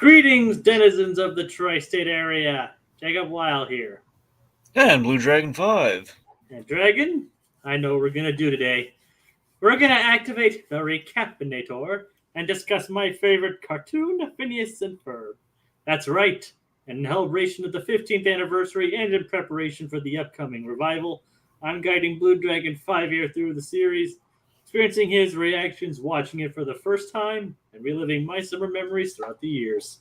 Greetings, denizens of the tri-state area. Jacob Weil here. And Blue Dragon 5. And Dragon, I know what we're going to do today. We're going to activate the Recap-inator and discuss my favorite cartoon, Phineas and Ferb. That's right. In celebration of the 15th anniversary and in preparation for the upcoming revival, I'm guiding Blue Dragon 5 here through the series, experiencing his reactions watching it for the first time and reliving my summer memories throughout the years.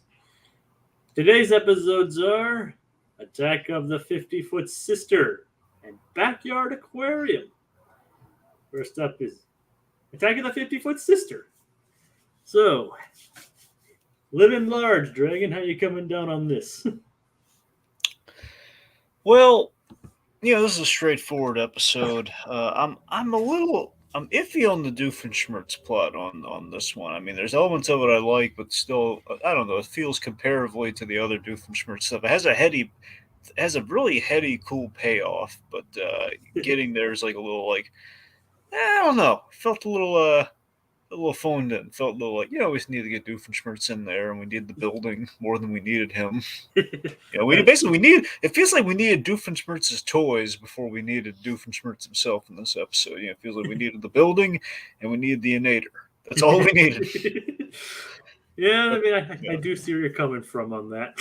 Today's episodes are Attack of the 50-Foot Sister and Backyard Aquarium. First up is Attack of the 50-Foot Sister. So, living large, Dragon, how you coming down on this? Well, this is a straightforward episode. I'm iffy on the Doofenshmirtz plot on this one. I mean, there's elements of it I like, but still, I don't know. It feels comparatively to the other Doofenshmirtz stuff. It has a really heady, cool payoff, but getting there is like a little I don't know. Felt a little phoned in. Felt a little like, we just need to get Doofenshmirtz in there, and we need the building more than we needed him. It feels like we needed Doofenshmirtz's toys before we needed Doofenshmirtz himself in this episode. It feels like we needed the building and we needed the inator. That's all we needed. Yeah, I mean, I do see where you're coming from on that.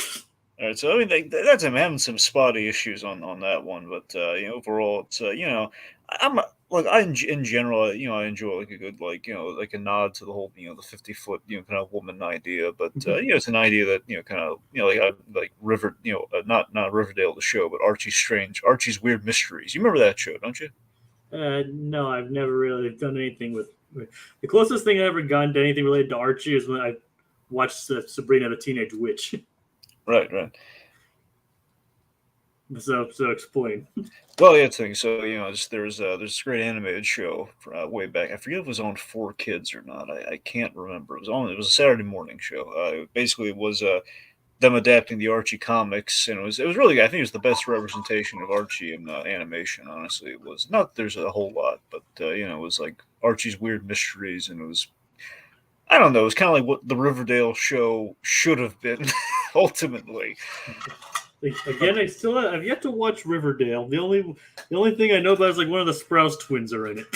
All right, so I mean, that's I'm having some spotty issues on that one, but overall, it's in general, I enjoy like a good like a nod to the whole the 50-foot kind of woman idea, but it's an idea that kind of like River not Riverdale the show, but Archie's Weird Mysteries. You remember that show, don't you? No, I've never really done anything with the closest thing I ever gotten to anything related to Archie is when I watched Sabrina the Teenage Witch. Right. So explain. Well, yeah, thing. So there's this great animated show way back. I forget if it was on 4Kids or not. I can't remember. It was a Saturday morning show. Basically, it was them adapting the Archie comics, and it was really good. I think it was the best representation of Archie in animation. Honestly, it was not. There's a whole lot, but it was like Archie's Weird Mysteries, and it was. I don't know. It was kind of like what the Riverdale show should have been, ultimately. Again, I've yet to watch Riverdale. The only thing I know about is like one of the Sprouse twins are in it.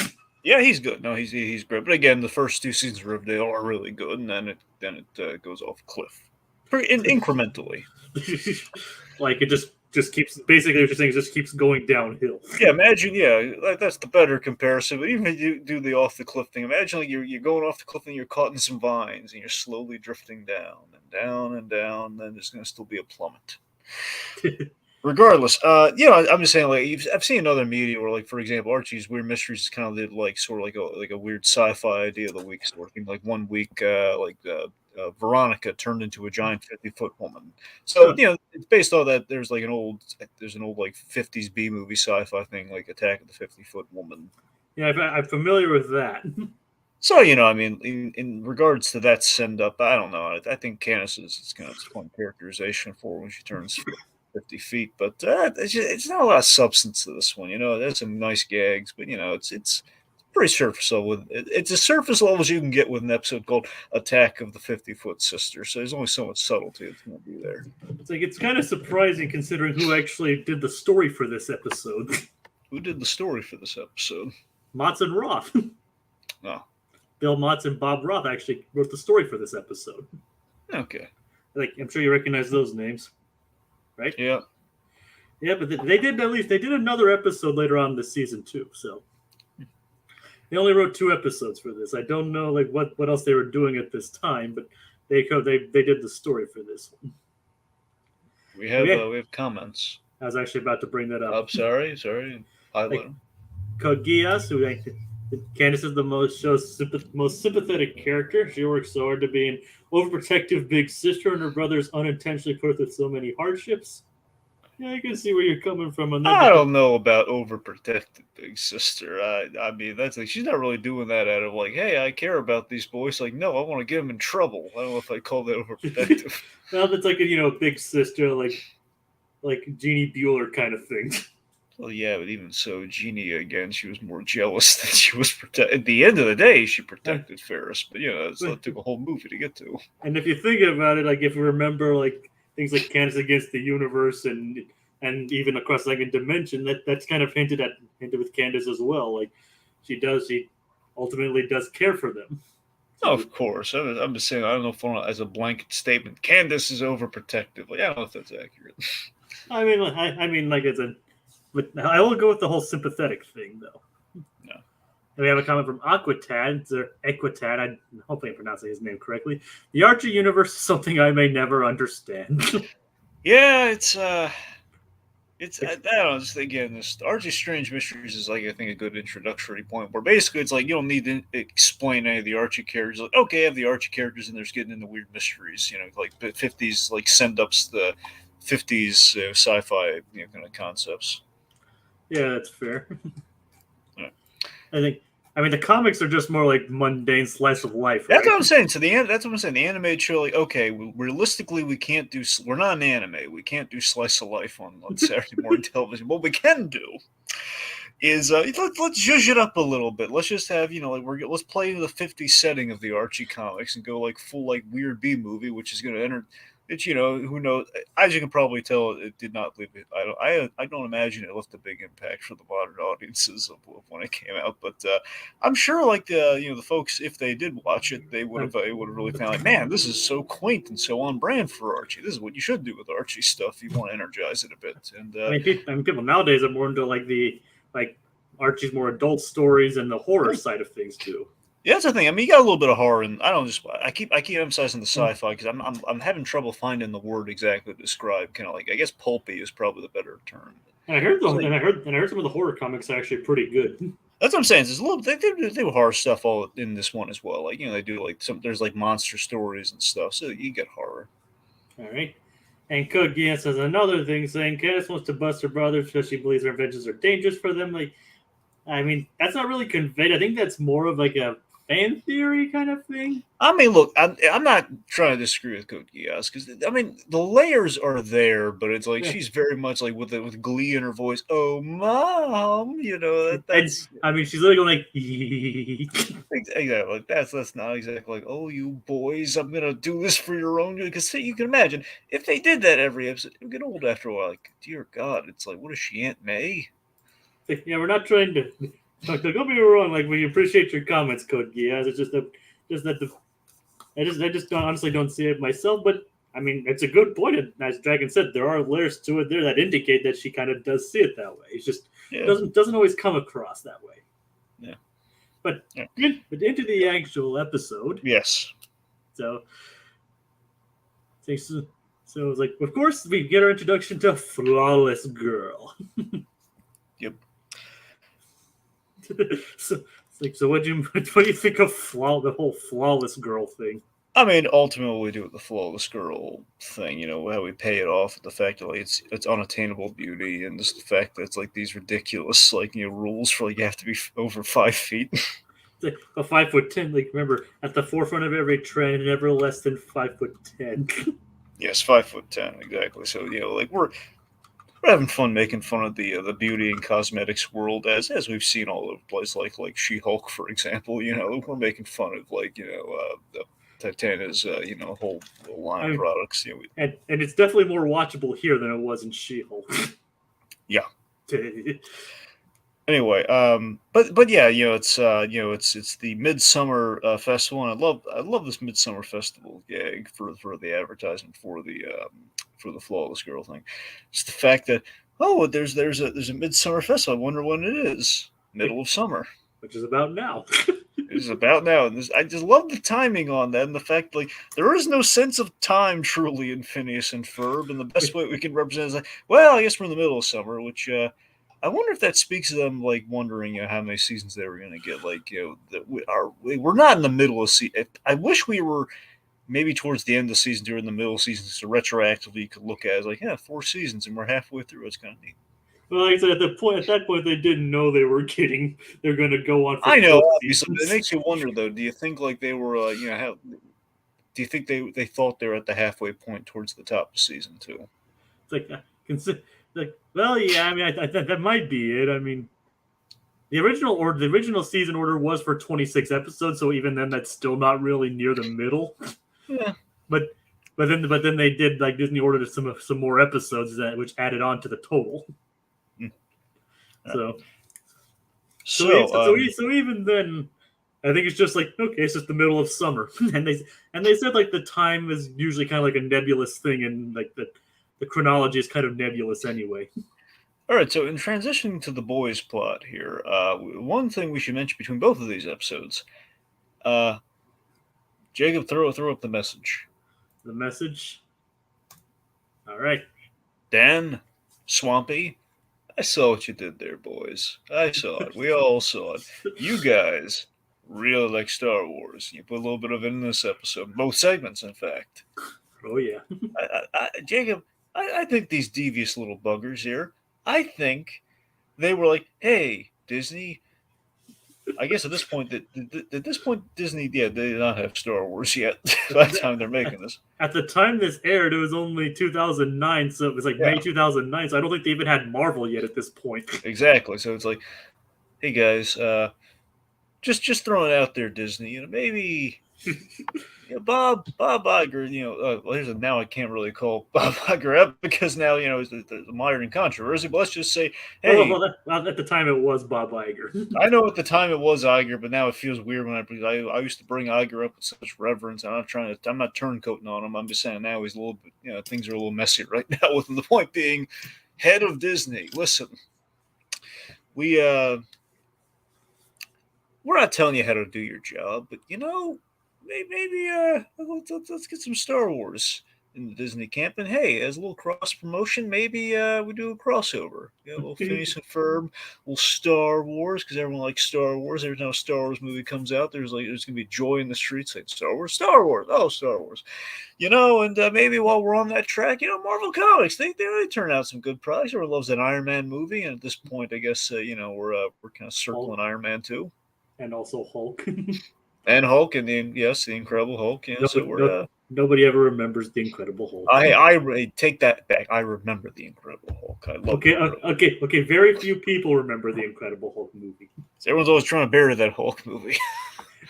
Yeah, he's good. No, he's great. But again, the first two seasons of Riverdale are really good, and then it goes off a cliff, incrementally. Like it just keeps basically what you're saying is just keeps going downhill. Yeah, imagine. Yeah, that's the better comparison. But even if you do the off the cliff thing, imagine like you're going off the cliff and you're caught in some vines and you're slowly drifting down and down and down. Then there's going to still be a plummet. Regardless, I'm just saying, like I've seen other media where, like for example, Archie's Weird Mysteries is kind of did like sort of like a weird sci-fi idea of the week sort of thing. Like one week, Veronica turned into a giant 50-foot woman. So it's based on that. There's an old like 50s B movie sci-fi thing like Attack of the 50-Foot Woman. Yeah, I'm familiar with that. So I mean, in regards to that send up, I don't know. I think Candace is kind of fun characterization for when she turns 50 feet, but it's not a lot of substance to this one. There's some nice gags, but it's pretty surface level. It's as surface level as you can get with an episode called Attack of the 50-Foot Sister. So there's only so much subtlety that's going to be there. It's kind of surprising considering who actually did the story for this episode. Who did the story for this episode? Motz and Roth. No. Bill Motz and Bob Roth actually wrote the story for this episode. Okay. I'm sure you recognize those names, right? Yeah. Yeah, but they did another episode later on this season too. So they only wrote 2 episodes for this. I don't know like what else they were doing at this time, but they did the story for this one. We have comments. I was actually about to bring that up. Sorry. Kaguya, who Candace is the most sympathetic character. She works so hard to be an overprotective big sister, and her brother's unintentionally put with so many hardships. Yeah, I can see where you're coming from on that. I don't know about overprotected big sister. I mean, that's like she's not really doing that out of like, hey, I care about these boys. Like, no, I want to get them in trouble. I don't know if I call that overprotective. Well, that's like a big sister, like Jeannie Bueller kind of thing. Well, yeah, but even so, Jeannie again, she was more jealous than she was protect. At the end of the day, she protected Ferris, but that took a whole movie to get to. And if you think about it, like if you remember like things like Candace against the universe and even across second dimension, that's kind of hinted with Candace as well. Like she ultimately does care for them. Oh, of course, I'm just saying. I don't know if as a blanket statement, Candace is overprotective. Like, I don't know if that's accurate. I mean, like but I will go with the whole sympathetic thing though. No. And we have a comment from Aquatad, or Equitad. I hopefully I'm pronouncing his name correctly. The Archie universe is something I may never understand. Yeah, it's I don't know. Just again, this Archie Strange Mysteries is like I think a good introductory point where basically it's like you don't need to explain any of the Archie characters. Like, okay, I have the Archie characters and they're just getting into weird mysteries. Like the 50s like send ups, the 50s sci-fi kind of concepts. Yeah, that's fair. Yeah. I mean, the comics are just more like mundane slice of life. That's Right? what I'm saying. So that's what I'm saying. The animated show, like, okay, realistically, we can't do. We're not an anime. We can't do slice of life on Saturday morning television. What we can do is let's zhuzh it up a little bit. Let's just have let's play the 50s setting of the Archie comics and go like full like weird B movie, which is going to enter. It's who knows. As you can probably tell, it did not leave it. I don't imagine it left a big impact for the modern audiences of when it came out. But I'm sure like the folks, if they did watch it, they would have really found like, man, this is so quaint and so on brand for Archie. This is what you should do with Archie stuff. You want to energize it a bit. And people nowadays are more into like Archie's more adult stories and the horror side of things too. Yeah, that's the thing. I mean, you got a little bit of horror, and I keep emphasizing the sci-fi because I'm having trouble finding the word exactly to describe. Kind of like I guess pulpy is probably the better term. And I heard some of the horror comics are actually pretty good. That's what I'm saying. There's a little they do horror stuff all in this one as well. Like they do like there's like monster stories and stuff, so you get horror. All right. And Code Geass says another thing, saying Candace wants to bust her brother because she believes her inventions are dangerous for them. Like, I mean, that's not really conveyed. I think that's more of like a fan theory kind of thing. I mean, look, I'm not trying to disagree with Code Geass because I mean the layers are there, but it's like she's very much like with glee in her voice. Oh, mom, that's. I mean, she's literally going like exactly. That's not exactly like, oh, you boys, I'm gonna do this for your own. Because you can imagine if they did that every episode, it would get old after a while. Like, dear God, it's like, what is she, Aunt May? Yeah, we're not trying to. Don't get me wrong. Like, we appreciate your comments, Code Geass. It's just that I just honestly don't see it myself. But I mean, it's a good point. And as Dragon said, there are layers to it there that indicate that she kind of does see it that way. It's just doesn't always come across that way. Yeah. But into the actual episode. Yes. So it's like, of course, we get our introduction to Flawless Girl. Yep. So what do you think of the whole flawless girl thing? I mean, ultimately, we do with the flawless girl thing. How we pay it off with the fact that like, it's unattainable beauty, and just the fact that it's like these ridiculous rules for like you have to be over 5 feet. It's like a 5'10". Like remember, at the forefront of every trend, never less than 5'10". Yes, 5'10", exactly. So like we're having fun making fun of the beauty and cosmetics world as we've seen all over the place, like She-Hulk, for example. We're making fun of Titania's whole line of products. And it's definitely more watchable here than it was in She-Hulk. Yeah. Anyway, but yeah, it's the Midsummer Festival, and I love this Midsummer Festival gag for the advertisement for the Flawless Girl thing. It's the fact that there's a Midsummer Festival. I wonder when it is. Middle of summer, which is about now. It is about now, and I just love the timing on that, and the fact like there is no sense of time truly in Phineas and Ferb, and the best way we can represent is like, well, I guess we're in the middle of summer, which I wonder if that speaks to them like wondering how many seasons they were going to get. Like that we're not in the middle of season. I wish we were maybe towards the end of the season, during the middle of the season, so retroactively you could look at it as like 4 seasons and we're halfway through. It's kind of neat. Well, like I said, at that point, they didn't know they're going to go on. I know. Obviously, it makes you wonder though. Do you think like they were, do you think they thought they were at the halfway point towards the top of season 2? It's like Like, well, yeah, I mean, that might be it. I mean, the original season order was for 26 episodes, so even then, that's still not really near the middle. Yeah. But then they did, like, Disney ordered some more episodes which added on to the total. Mm. So So, even then, I think it's just like, okay, it's just the middle of summer, and they said like the time is usually kind of like a nebulous thing, and like the chronology is kind of nebulous anyway. all right. So, in transitioning to the boys' plot here, one thing we should mention between both of these episodes, Jacob, throw up the message. The message. All right. Dan, Swampy, I saw what you did there, boys. I saw it. We all saw it. You guys really like Star Wars. You put a little bit of it in this episode, both segments, in fact. Oh yeah. Jacob, I think these devious little buggers here, I think they were like, hey, Disney. I guess at this point, Disney, yeah, they did not have Star Wars yet. By the time they're making this. At the time this aired, it was only 2009, so it was like May 2009. So I don't think they even had Marvel yet at this point. Exactly. So it's like, hey guys, just throwing it out there, Disney. Maybe Bob Iger. Well, now I can't really call Bob Iger up because now there's mired in controversy. But let's just say, hey, well, at the time it was Bob Iger. I know at the time it was Iger, but now it feels weird when I used to bring Iger up with such reverence. I'm not turncoating on him. I'm just saying now he's a little bit, things are a little messy right now with him. The point being, head of Disney. Listen, we're not telling you how to do your job, but maybe let's get some Star Wars in the Disney camp. And hey, as a little cross promotion, maybe we do a crossover. A little Phineas and Ferb, a little Star Wars, because everyone likes Star Wars. Every time a Star Wars movie comes out, there's gonna be joy in the streets saying Star Wars, oh Star Wars, and maybe while we're on that track, Marvel Comics, they really turn out some good products. Everyone loves an Iron Man movie, and at this point, I guess we're kind of circling Iron Man 2. And also Hulk. And Hulk, and the Incredible Hulk. Nobody ever remembers the Incredible Hulk. I take that back. I remember the Incredible Hulk. I love Okay. Very few people remember the Incredible Hulk movie. Everyone's always trying to bury that Hulk movie.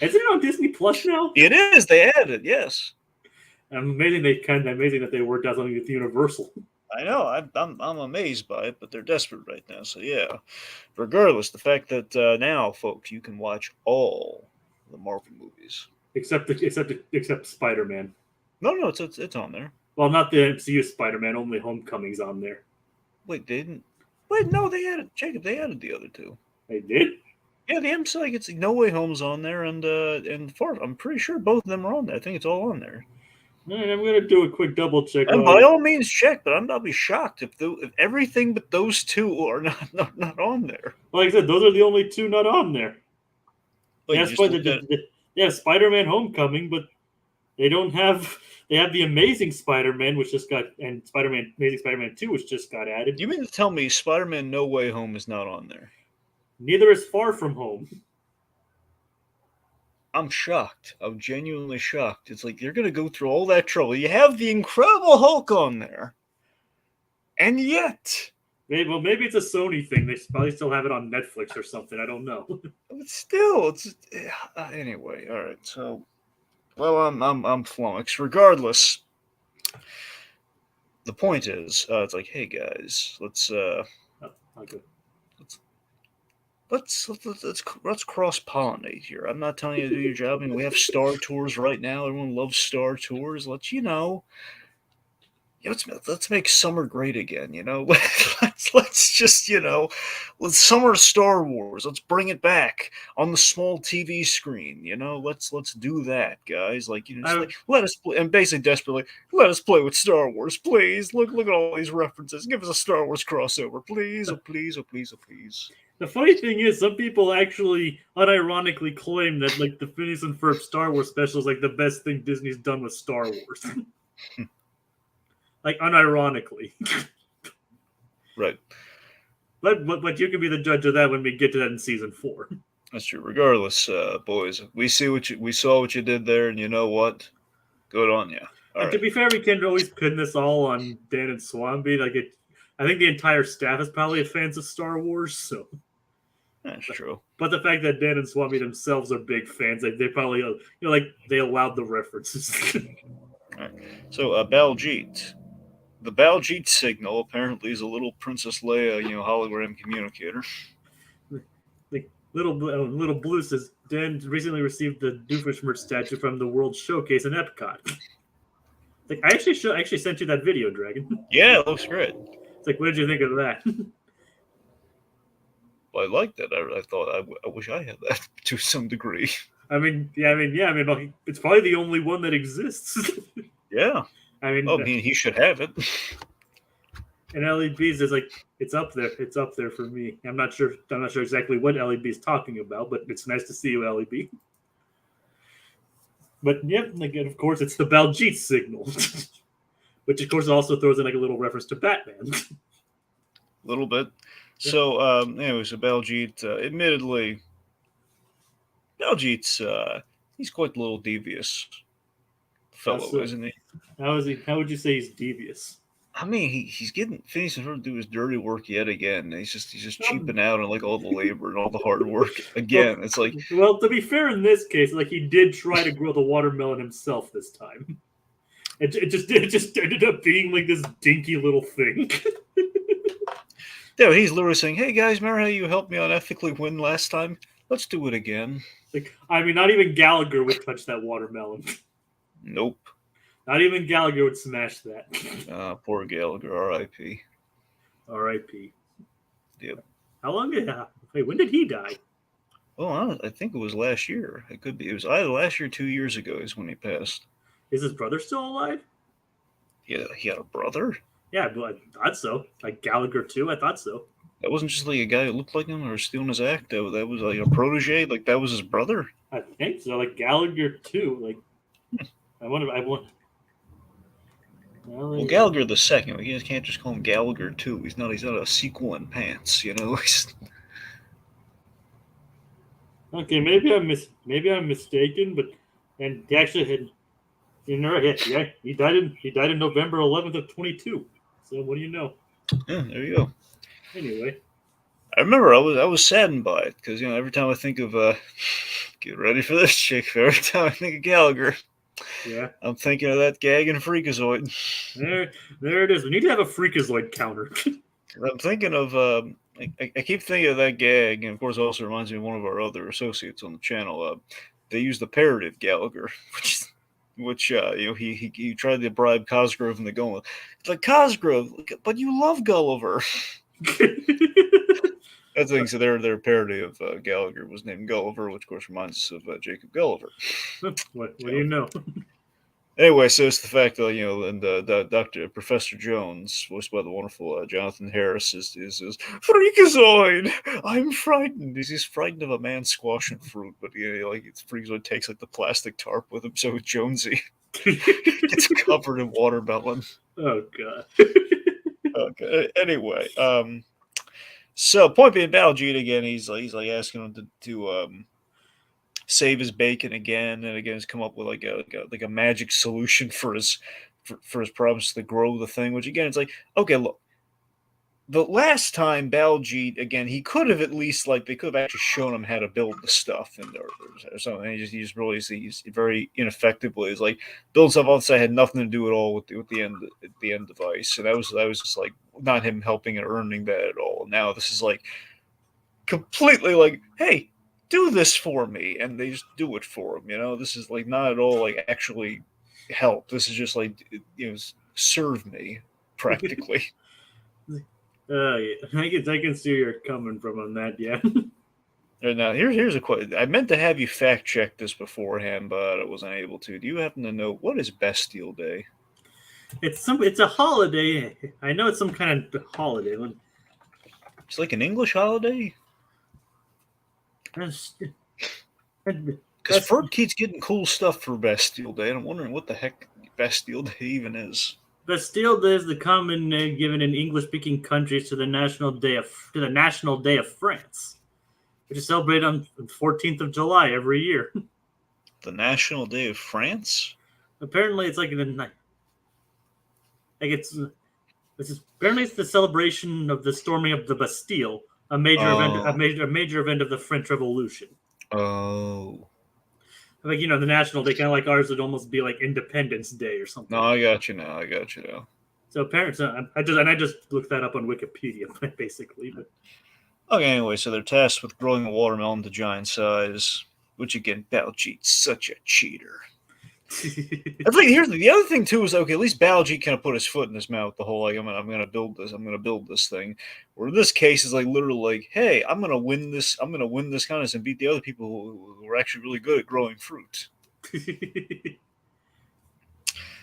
Isn't it on Disney Plus now? It is. They added it. Yes. Amazing that they worked out something with Universal. I know. I'm amazed by it, but they're desperate right now. So yeah. Regardless, the fact that now, folks, you can watch all the Marvel movies except Spider-Man. No, it's on there. Well, not the MCU Spider-Man. Only Homecoming's on there. Wait, they didn't. Wait, no, they added Jacob. They added the other two. They did. Yeah, the MCU. It's No Way Home's on there, and Far. I'm pretty sure both of them are on there. I think it's all on there. All right, I'm gonna do a quick double check. And by all means, check. But I'll be shocked if everything but those two are not on there. Like I said, those are the only two not on there. Wait, yeah, Spider-Man: Homecoming, but they don't have. They have the Amazing Spider-Man, which just got, and Amazing Spider-Man 2, which just got added. You mean to tell me Spider-Man: No Way Home is not on there? Neither is Far From Home. I'm shocked. I'm genuinely shocked. It's like you're going to go through all that trouble. You have the Incredible Hulk on there, and yet. Maybe it's a Sony thing. They probably still have it on Netflix or something. I don't know. But still, it's anyway. All right, so, well, I'm flummoxed. Regardless, the point is, it's like, hey guys, let's cross pollinate here. I'm not telling you to do your job. I mean, we have Star Tours right now. Everyone loves Star Tours. Let's make summer great again. Let's just let's summer Star Wars. Let's bring it back on the small TV screen. Let's do that, guys. Let us play, and basically desperately let us play with Star Wars, please. Look at all these references. Give us a Star Wars crossover, please. Oh please, oh please, oh please. The funny thing is, some people actually unironically claim that the Phineas and Ferb Star Wars special is the best thing Disney's done with Star Wars. Unironically. Right. But you can be the judge of that when we get to that in season 4. That's true. Regardless, boys, we saw what you did there, and you know what? Good on you. To be fair, we can't always pin this all on Dan and Swampy. I think the entire staff is probably fans of Star Wars. So, That's true. but the fact that Dan and Swami themselves are big fans, like they probably, like they allowed the references. All right. So, Baljeet. The Baljeet signal apparently is a little Princess Leia, hologram communicator. Like little Blue says, Dan recently received the Doofenshmirtz statue from the World Showcase in Epcot. Like I actually sent you that video, Dragon. Yeah, it looks great. It's like, what did you think of that? Well, I liked it. I thought I wish I had that to some degree. It's probably the only one that exists. Yeah. I mean, he should have it. And LEB's is like it's up there. It's up there for me. I'm not sure exactly what LEB is talking about, but it's nice to see you, LEB. But yeah, like of course it's the Baljeet signal, which of course also throws in like a little reference to Batman. A little bit. So, anyways, so Baljeet, admittedly, Baljeet's he's quite a little devious fellow, isn't he? How is he? How would you say he's devious? I mean, he's getting Phineas and Ferb to do his dirty work yet again. He's just cheaping out on like all the labor and all the hard work again. It's like, well, to be fair, in this case, like he did try to grow the watermelon himself this time. It just ended up being like this dinky little thing. Yeah, he's literally saying, "Hey guys, remember how you helped me unethically win last time? Let's do it again." Like, I mean, not even Gallagher would touch that watermelon. Nope. Not even Gallagher would smash that. Poor Gallagher, R.I.P. R.I.P. Yep. How long did? Wait, when did he die? Oh, I think it was last year. It could be. It was either last year or 2 years ago is when he passed. Is his brother still alive? Yeah, he had a brother? Yeah, I thought so. Like Gallagher too? I thought so. That wasn't just like a guy who looked like him or stealing his act. That was like a protege. Like that was his brother. I think so. Like Gallagher too. Like I wonder. Well, Gallagher the second. You can't just call him Gallagher too. He's not a sequel in pants. Okay, maybe I'm mistaken, but and he actually had. Yeah, he died in November 11th of 22. So what do you know? Yeah, there you go. Anyway, I remember I was saddened by it because every time I think of get ready for this chick, every time I think of Gallagher, yeah, I'm thinking of that gag in Freakazoid. There it is. We need to have a Freakazoid counter. I'm thinking of I keep thinking of that gag, and of course, it also reminds me of one of our other associates on the channel. They used the parody of Gallagher, which he tried to bribe Cosgrove into going. It's like Cosgrove, but you love Gulliver. That's the thing. So their parody of Gallagher was named Gulliver, which of course reminds us of Jacob Gulliver. What do you know? Anyway, so it's the fact that and the Professor Jones, voiced by the wonderful Jonathan Harris, is Freakazoid. I'm frightened. He's frightened of a man squashing fruit, but Freakazoid takes like the plastic tarp with him, so Jonesy gets covered in watermelon. Oh god. Okay. Anyway, so point being, Baljeet again, he's like asking him to save his bacon again, and again, he's come up with like a magic solution for his problems to grow the thing. Which again, it's like, okay, look, the last time Baljeet, again, he could have at least they could have actually shown him how to build the stuff or something. He just really he's very ineffectively. It's like build stuff off the side, had nothing to do at all with the end device. So that was just like not him helping and earning that at all. Now this is like completely like, hey, do this for me, and they just do it for him. This is like not at all like actually help. This is just like serve me practically. Yeah, I can see where you're coming from on that. Yeah. And now here's a question. I meant to have you fact check this beforehand, but I wasn't able to. Do you happen to know what is Bastille Day? It's a holiday. I know it's some kind of holiday. It's like an English holiday. Because Ferb keeps getting cool stuff for Bastille Day, and I'm wondering what the heck Bastille Day even is. Bastille Day is the common name given in English-speaking countries to the National Day of France, which is celebrated on the 14th of July every year. The National Day of France? Apparently, it's This is apparently it's the celebration of the storming of the Bastille, a major event, Oh. a major event of the French Revolution. Oh. Like the national day, kind of like ours would almost be like Independence Day or something. No, I got you now. I got you now. So apparently, I just looked that up on Wikipedia, basically. But Okay, anyway, so they're tasked with growing a watermelon to giant size, which again, Baljeet's such a cheater. I think here's the other thing too is okay. At least Baljeet kind of put his foot in his mouth. The whole like I'm gonna build this thing. Where in this case is like literally like, hey, I'm gonna win this contest and beat the other people who are actually really good at growing fruit.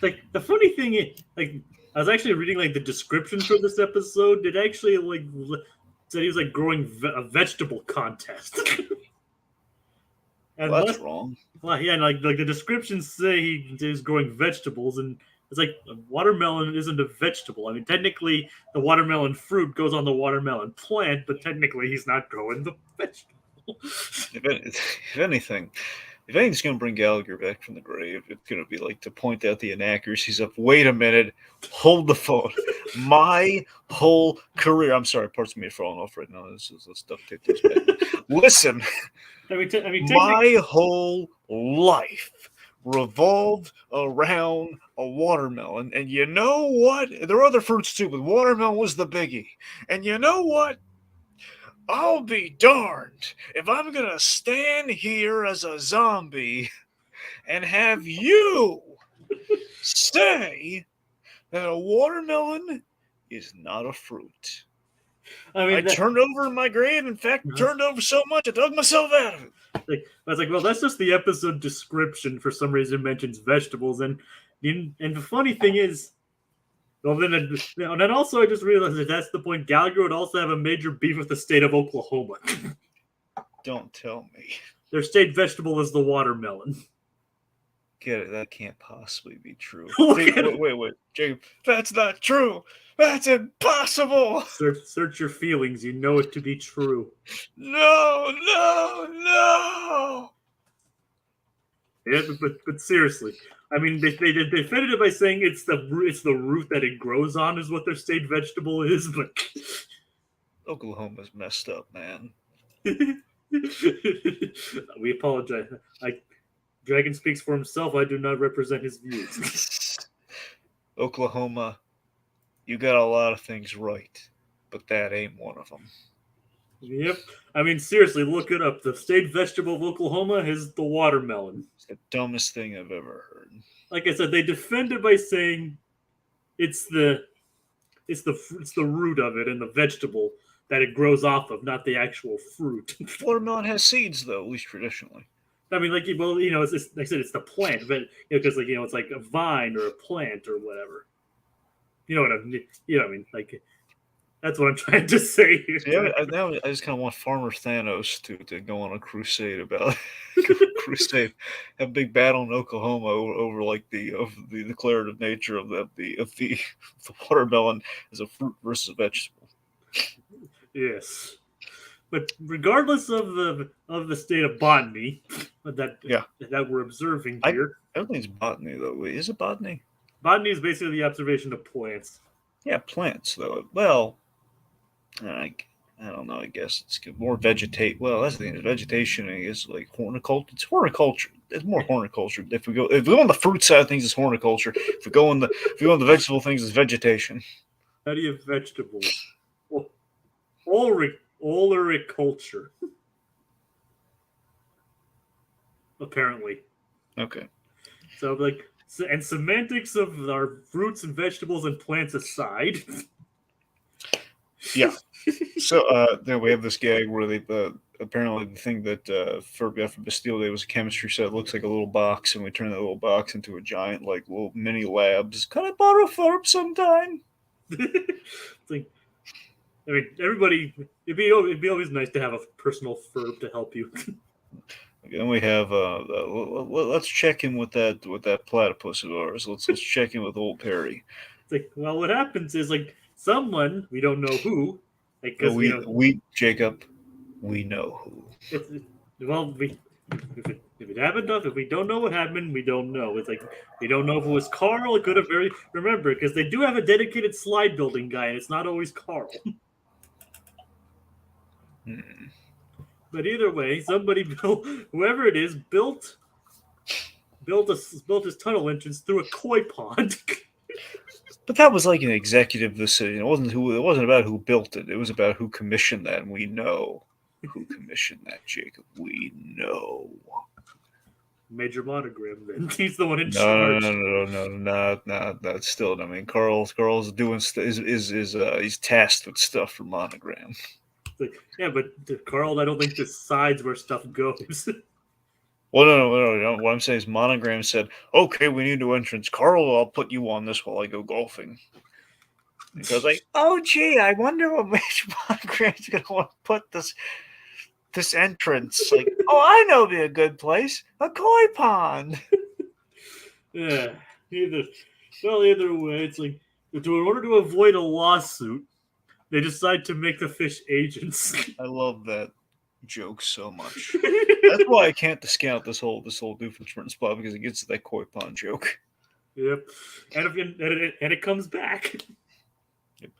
like the funny thing is, like I was actually reading like the description for this episode. It actually like said he was like growing a vegetable contest. And Well, that's wrong. Well, yeah, and like the descriptions say he's growing vegetables, and it's like watermelon isn't a vegetable. I mean, technically, the watermelon fruit goes on the watermelon plant, but technically, he's not growing the vegetable. If anything's going to bring Gallagher back from the grave, it's going to be like to point out the inaccuracies of, wait a minute, hold the phone. My whole career, I'm sorry, parts of me are falling off right now. Let's duct tape this back. Listen, my whole life revolved around a watermelon. And you know what? There are other fruits too, but watermelon was the biggie. And you know what? I'll be darned if I'm going to stand here as a zombie and have you say that a watermelon is not a fruit. I turned over in my grave. In fact, turned over so much I dug myself out of it. I was like, well, that's just the episode description. For some reason, it mentions vegetables, and the funny thing is, well, then also I just realized that that's the point. Gallagher would also have a major beef with the state of Oklahoma. Don't tell me. Their state vegetable is the watermelon. Get it? That can't possibly be true. Wait, Jacob. That's not true. That's impossible. Search your feelings. You know it to be true. No. Yeah, but seriously, I mean, they defended it by saying it's the root that it grows on is what their state vegetable is, but Oklahoma's messed up, man. We apologize. Dragon speaks for himself. I do not represent his views. Oklahoma, you got a lot of things right, but that ain't one of them. Yep. I mean, seriously, look it up. The state vegetable of Oklahoma is the watermelon. It's the dumbest thing I've ever heard. Like I said, they defend it by saying it's the root of it and the vegetable that it grows off of, not the actual fruit. Watermelon has seeds, though, at least traditionally. I mean, like, well, it's like I said, it's the plant, but because it's like a vine or a plant or whatever. You know what I mean? I mean, like, that's what I'm trying to say here. Yeah, now I just kind of want Farmer Thanos to go on a crusade about have a big battle in Oklahoma over like the declarative nature of the watermelon as a fruit versus a vegetable. Yes, but regardless of the state of botany that we're observing here, I don't think it's botany though. Wait, is it botany? Botany is basically the observation of plants. Yeah, plants though. Well, I don't know. I guess it's more vegetate. Well, that's the thing. Vegetation is like horticulture. It's horticulture. It's more horticulture. If we go on the fruit side of things, it's horticulture. If we go on the vegetable things, it's vegetation. How do you have vegetables? Olericulture. Apparently. Okay. So and semantics of our fruits and vegetables and plants aside. Yeah. So then we have this gag where they apparently the thing that Ferb got from Bastille Day was a chemistry set. Looks like a little box, and we turn that little box into a giant like little mini labs. Can I borrow Ferb sometime? It's like, I mean, everybody. It'd be always nice to have a personal Ferb to help you. Then we have let's check in with that platypus of ours. Let's check in with old Perry. It's like, well, what happens is like someone we don't know who, like we Jacob, we know who. If it happened, if we don't know what happened, we don't know. It's like we don't know if it was Carl. It could have remember because they do have a dedicated slide building guy, and it's not always Carl. But either way, somebody built whoever it is built his tunnel entrance through a koi pond. But that was like an executive decision. It wasn't about who built it. It was about who commissioned that, and we know who commissioned that, Jacob. We know. Major Monogram. Then he's the one in No, charge. no. That's still. I mean, Carl's doing he's tasked with stuff for Monogram. Like, yeah, but Carl, I don't think decides where stuff goes. Well, no. What I'm saying is Monogram said, okay, we need new entrance. Carl, I'll put you on this while I go golfing. Because like, oh, gee, I wonder what Major Monogram's going to want to put this entrance. Like, oh, I know be a good place. A koi pond. Yeah. Either way, it's like, in order to avoid a lawsuit, they decide to make the fish agents. I love that joke so much. That's why I can't discount this whole Doofenshmirtz spot, because it gets to that koi pond joke. Yep, and it comes back. Yep.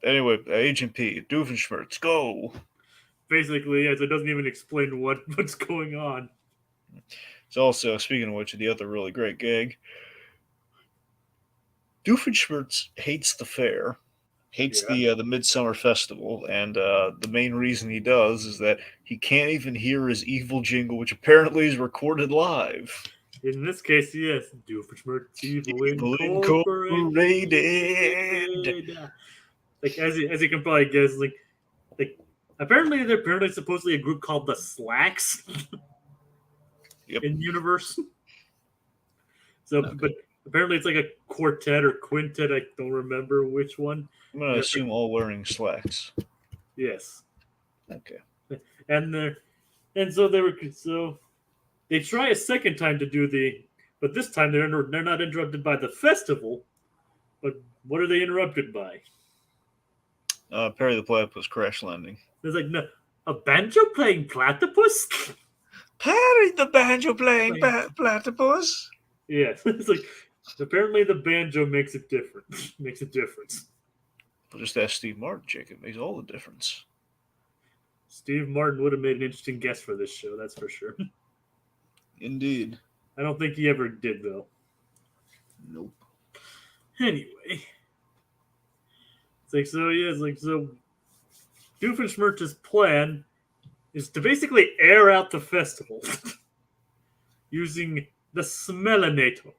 Anyway, Agent P, Doofenshmirtz, go. Basically, as it doesn't even explain what's going on. It's also, speaking of which, the other really great gag. Doofenshmirtz hates the fair. Hates the Midsummer Festival, and the main reason he does is that he can't even hear his evil jingle, which apparently is recorded live. In this case, yes, Doofenshmirtz Evil Incorporated. Like as you can probably guess, like apparently they're supposedly a group called the Slacks. Yep. In universe. So, okay. But apparently it's like a quartet or quintet. I don't remember which one. I'm going to assume all wearing slacks. Yes. Okay. So they try a second time to do but this time they're not interrupted by the festival. But what are they interrupted by? Perry the Platypus crash landing. There's like a banjo playing platypus. Perry the banjo playing platypus. Yes, it's like apparently the banjo makes it different. Makes a difference. Well, just ask Steve Martin, Jacob. It makes all the difference. Steve Martin would have made an interesting guest for this show, that's for sure. Indeed. I don't think he ever did, though. Nope. Anyway. So Doofenshmirtz's plan is to basically air out the festival using the smelly-inator.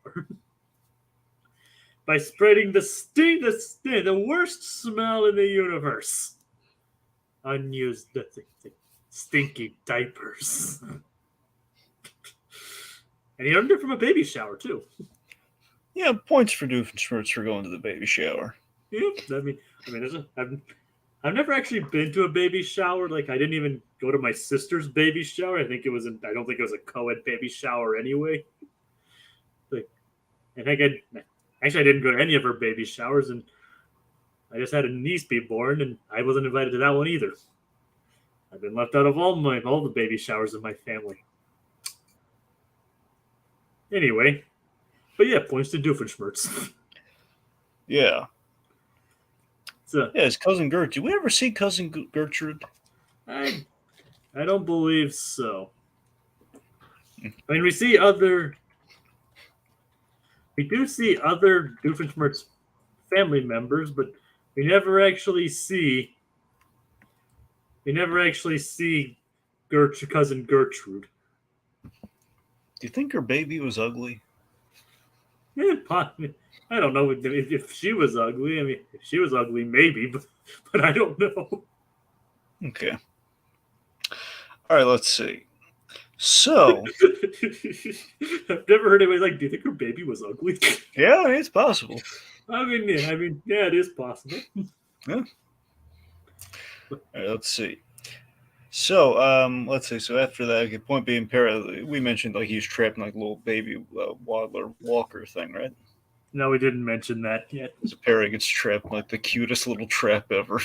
By spreading the worst smell in the universe. Unused stinky diapers. And he earned it from a baby shower, too. Yeah, points for Doofenshmirtz for going to the baby shower. Yeah, I've never actually been to a baby shower. Like, I didn't even go to my sister's baby shower. I don't think it was a co-ed baby shower anyway. I didn't go to any of her baby showers, and I just had a niece be born, and I wasn't invited to that one either. I've been left out of all the baby showers in my family. Anyway, but yeah, points to Doofenshmirtz. Yeah. His cousin Gertrude. Did we ever see cousin Gertrude? I don't believe so. I mean, we do see other Doofenshmirtz family members, but we never actually see cousin Gertrude. Do you think her baby was ugly? Yeah, I don't know if she was ugly. I mean, if she was ugly, maybe, but I don't know. Okay. All right, let's see. So, I've never heard anybody like, do you think her baby was ugly? Yeah, it's possible. Yeah, it is possible. Yeah. All right, let's see. So, let's see. So after that, okay, point being, we mentioned like he's trapped in like a little baby waddler walker thing, right? No, we didn't mention that yet. So Perry gets trapped in like the cutest little trap ever.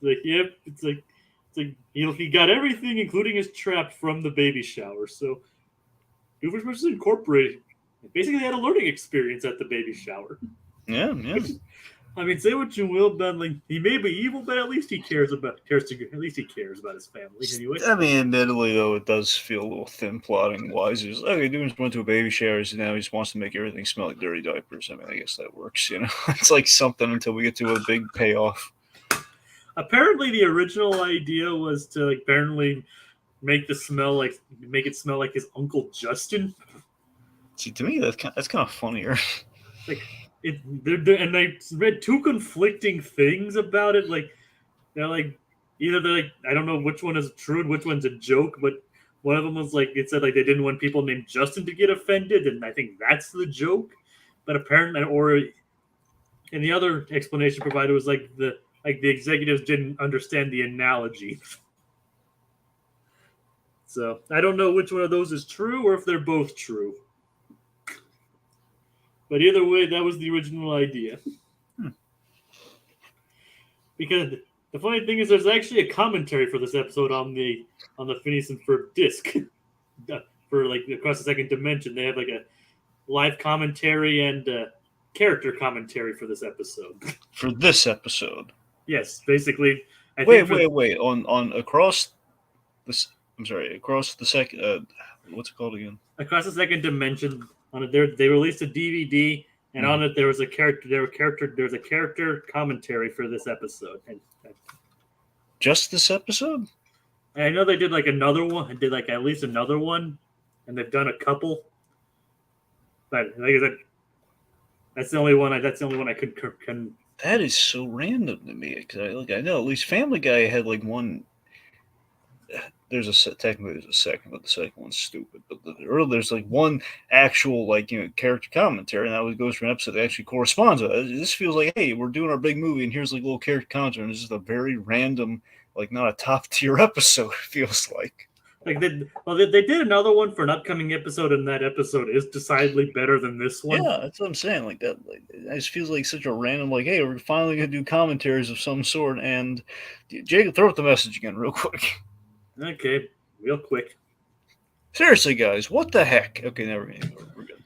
It's like he got everything, including his trap, from the baby shower. So Doofenshmirtz is incorporated. Basically, had a learning experience at the baby shower. Yeah, yeah. I mean, say what you will, but like he may be evil, but at least he cares about his family anyway. I mean, admittedly, though, it does feel a little thin plotting wise. He's okay, Doofenshmirtz went to a baby shower, so now he just wants to make everything smell like dirty diapers. I mean, I guess that works, you know? It's like something until we get to a big payoff. Apparently, the original idea was to apparently make it smell like his Uncle Justin. See, to me, that's kind of funnier. Like and I read two conflicting things about it. Like they're like I don't know which one is true and which one's a joke, but one of them was like it said like they didn't want people named Justin to get offended, and I think that's the joke. But apparently, and the other explanation provided was like the executives didn't understand the analogy. So I don't know which one of those is true or if they're both true. But either way, that was the original idea. Because the funny thing is, there's actually a commentary for this episode on the Phineas and Ferb disc for like Across the Second Dimension. They have like a live commentary and character commentary for this episode. For this episode, yes, basically. Wait. On Across this. I'm sorry. Across the second. What's it called again? Across the Second Dimension. On it, they released a DVD, and on it there was a character commentary for this episode. And just this episode? I know they did like another one. I did like at least another one, and they've done a couple. But like I said, that's the only one I could. That is so random to me. Because I know at least Family Guy had like one. Technically there's a second, but the second one's stupid. But there's like one actual character commentary, and that goes for an episode that actually corresponds with it. This feels like, hey, we're doing our big movie, and here's like a little character commentary, and it's just a very random, like not a top tier episode. It feels like. Like they did another one for an upcoming episode, and that episode is decidedly better than this one. Yeah, that's what I'm saying. Like that, it just feels like such a random. Like, hey, we're finally gonna do commentaries of some sort, and Jacob, throw out the message again, real quick. Okay, real quick. Seriously, guys, what the heck? Okay, never mind. We're good.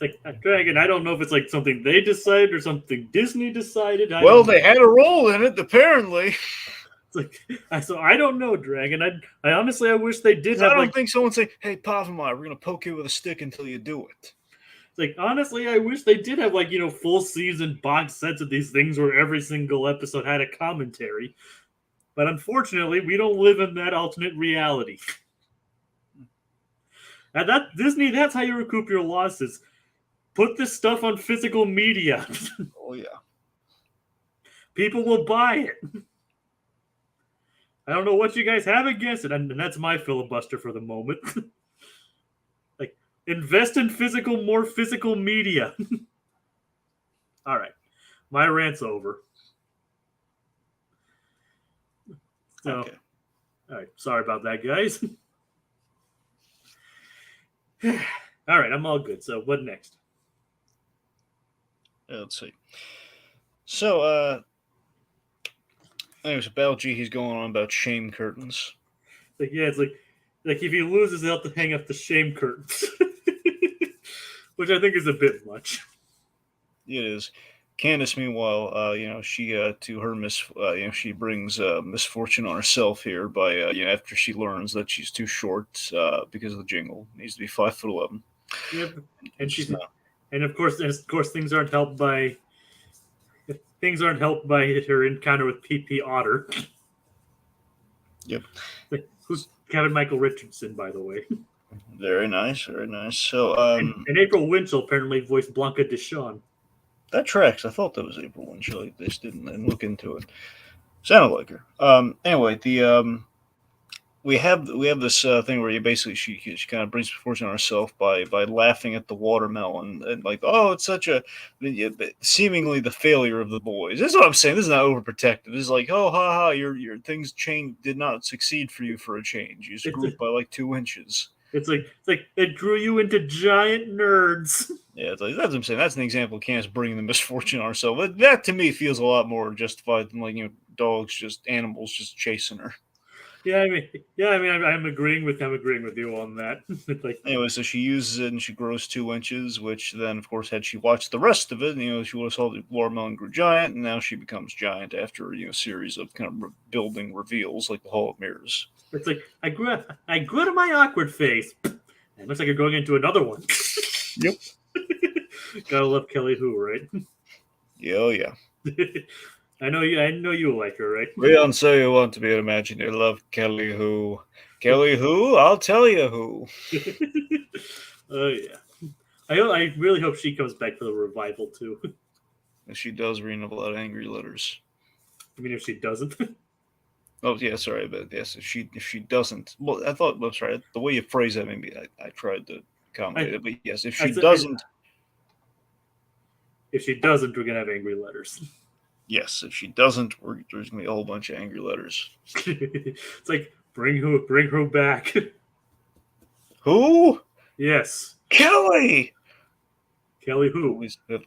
It's like Dragon. I don't know if it's like something they decided or something Disney decided. They had a role in it, apparently. It's like so I don't know, Dragon. I honestly wish they did. I don't think someone say, "Hey, Pavamai, we're gonna poke you with a stick until you do it." It's like honestly, I wish they did have full season box sets of these things where every single episode had a commentary. But unfortunately, we don't live in that alternate reality. And Disney, that's how you recoup your losses. Put this stuff on physical media. Oh, yeah. People will buy it. I don't know what you guys have against it, and that's my filibuster for the moment. Like, invest in more physical media. All right. My rant's over. So, okay. All right. Sorry about that, guys. All right. I'm all good. So, what next? Let's see. So, anyways, Baljeet, he's going on about shame curtains. Like, yeah, it's like if he loses, he'll have to hang up the shame curtains, which I think is a bit much. It is. Candace, meanwhile, she to her she brings misfortune on herself here by after she learns that she's too short because of the jingle, needs to be 5'11". Yep, and of course things aren't helped by her encounter with PP Otter. Yep. Who's Kevin Michael Richardson, by the way. Very nice, very nice. So, and April Winchell apparently voiced Blanca Deshawn. That tracks. I thought that was April Winchell. I just didn't look into it. Sounded like her. Anyway, we have this thing where she kind of brings fortune on herself by laughing at the watermelon and like, oh, it's such a seemingly the failure of the boys. This is what I'm saying. This is not overprotective. This is like, oh, ha, your things did not succeed for you for a change. You screwed by like 2 inches. It's like it grew you into giant nerds. Yeah, that's what I'm saying. That's an example of Candace bringing the misfortune on herself. That to me feels a lot more justified than animals just chasing her. I'm agreeing with you on that. It's like, Anyway, so she uses it and she grows 2 inches, which then, of course, had she watched the rest of it, she would have saw the watermelon grew giant, and now she becomes giant after a series of kind of building reveals like the Hall of Mirrors. it's like I grew to my awkward phase. It looks like you're going into another one. Yep. Gotta love Kelly Who, right? Yeah, oh yeah. I know you like her, right? Beyonce, you want to be an imaginary love, Kelly Who. Kelly Who? I'll tell you who. Oh yeah. I really hope she comes back for the revival too. And she does read a lot of angry letters. I mean, if she doesn't. Oh yeah, sorry, but yes, if she doesn't, well, I thought, well, sorry, the way you phrase that, maybe I tried to accommodate it, but yes, if she doesn't, we're gonna have angry letters. Yes, if she doesn't, there's gonna be a whole bunch of angry letters. It's like bring her back. Who? Yes, Kelly. Kelly Who? Always have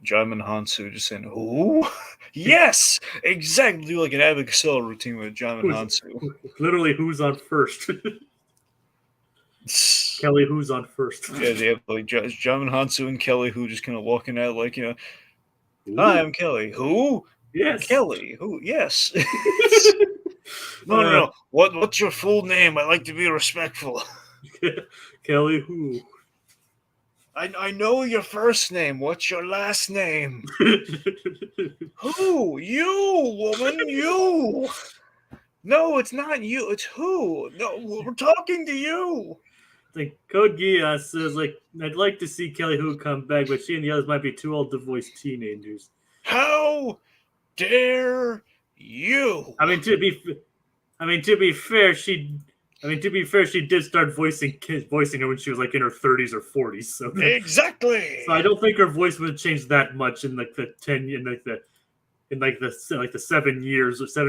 Jaimin Hansu just saying who? Yes, exactly. Do like an Abbott Costello routine with Jaimin Hansu. Literally, who's on first? Kelly Who's on first. Yeah, they have like Jaimin Hansu and Kelly Who just kind of walking out like Hi, I'm Kelly. Who? Yes. Kelly. Who? Yes. No. What's your full name? I like to be respectful. Kelly Who? I know your first name. What's your last name? Who? You, woman. You. No, it's not you. It's who. No, we're talking to you. Like Code Geass says, like, I'd like to see Kelly Who come back, but she and the others might be too old to voice teenagers. How dare you? I mean, to be fair, she did start voicing her when she was like in her 30s or 40s. So exactly. So I don't think her voice would have changed that much in like the 7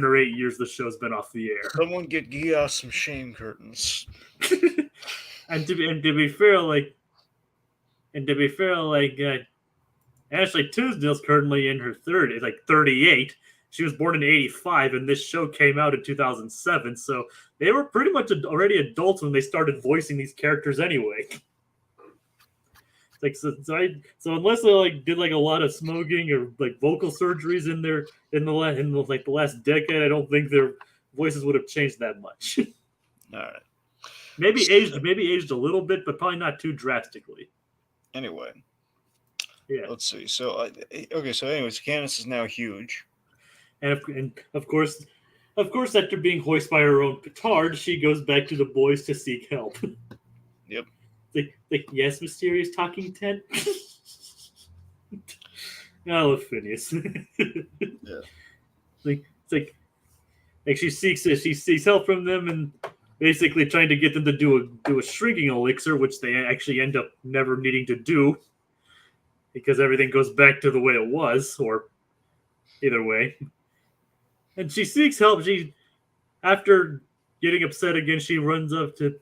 or 8 years the show's been off the air. Someone get Geass some shame curtains. And to be fair, Ashley Tisdale's currently in her 30s, like 38. She was born in 85, and this show came out in 2007. So they were pretty much already adults when they started voicing these characters anyway. Like so unless they like did like a lot of smoking or like vocal surgeries in the last decade, I don't think their voices would have changed that much. All right. Maybe aged a little bit, but probably not too drastically. Anyway. Yeah. Let's see. So anyways, Candace is now huge. And of course, after being hoisted by her own petard, she goes back to the boys to seek help. Yep. Like yes, mysterious talking tent. I love Phineas. Yeah. It's like she seeks help from them and basically trying to get them to do a shrinking elixir, which they actually end up never needing to do because everything goes back to the way it was, or either way. And she seeks help. After getting upset again, she runs up to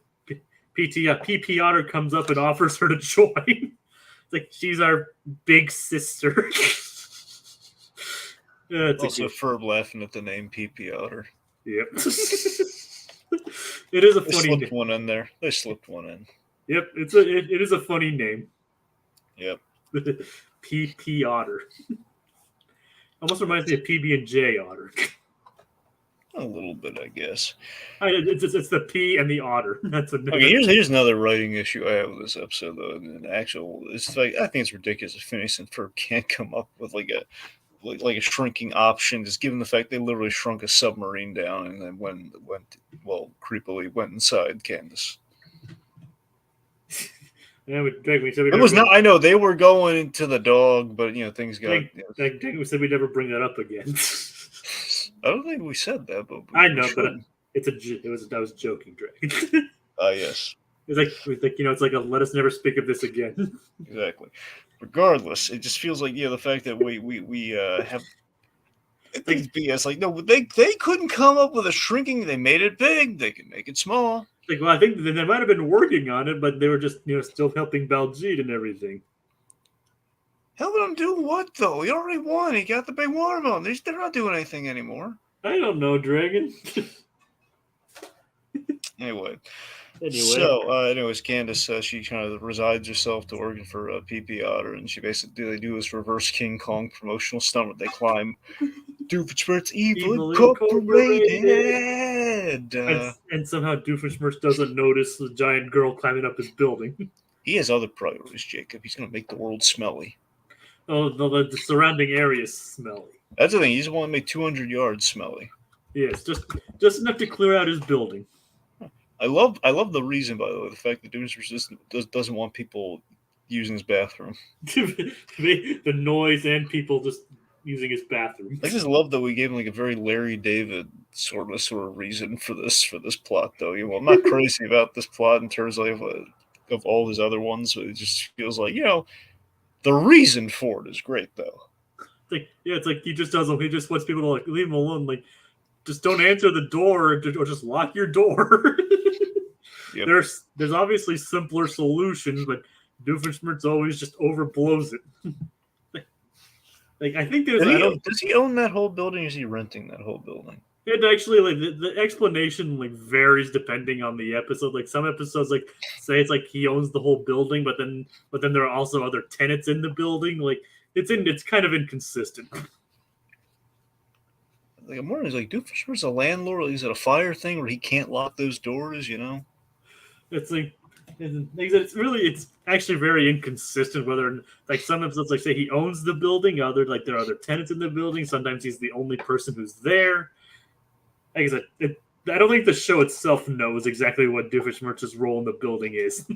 PP Otter comes up and offers her to join. It's like she's our big sister. Also, Ferb laughing at the name PP Otter. Yep. It is a funny. They slipped one in there. They slipped one in. Yep, it is a funny name. Yep. PP Otter. Almost reminds me of PB&J Otter. A little bit, I guess. It's the P and the Otter. That's okay. Here's another writing issue I have with this episode, though. It's like I think it's ridiculous if Phineas and Ferb can't come up with like a shrinking option, just given the fact they literally shrunk a submarine down and then creepily went inside Candace. That would drag me. It was not. I know they were going into the dog, but things got. We said we'd never bring that up again. I don't think we said that, but I know, but I was joking, Drake. Yes. It's like let us never speak of this again. Exactly. Regardless, it just feels like the fact that we have. I think it's BS. Like no, they couldn't come up with a shrinking. They made it big. They can make it small. Like, well, I think they might have been working on it, but they were just still helping Baljeet and everything. Helping him do what though? He already won. He got the big watermelon. They're not doing anything anymore. I don't know, Dragon. Anyway. Anyway, So, anyways, Candace, she kind of resigns herself to working for PP Otter, and she basically they do this reverse King Kong promotional stunt where they climb Doofenshmirtz Evil Evil Incorporated. Incorporated. And somehow Doofenshmirtz doesn't notice the giant girl climbing up his building. He has other priorities, Jacob. He's going to make the world smelly. Oh, the surrounding area is smelly. That's the thing. He just want to make 200 yards smelly. Yes, just enough to clear out his building. I love the reason, by the way, the fact that Doofenshmirtz doesn't want people using his bathroom. The noise and people just using his bathroom. I just love that we gave him like a very Larry David sort of reason for this plot, though. I'm not crazy about this plot in terms of all his other ones, but it just feels like the reason for it is great, though. It's like he just doesn't. He just wants people to like leave him alone. Like, just don't answer the door or just lock your door. Yep. There's obviously simpler solutions, but Doofenshmirtz always just overblows it. Like I think there's. Does he own that whole building, or is he renting that whole building? It actually like the explanation like varies depending on the episode. Like some episodes like say it's like he owns the whole building, but then there are also other tenants in the building. Like it's kind of inconsistent. Like I'm wondering, is like Doofenshmirtz a landlord? Is it a fire thing where he can't lock those doors? It's like it's actually very inconsistent whether like some episodes like say he owns the building, other like there are other tenants in the building. Sometimes he's the only person who's there. Like I said, I don't think the show itself knows exactly what Doofenshmirtz's role in the building is.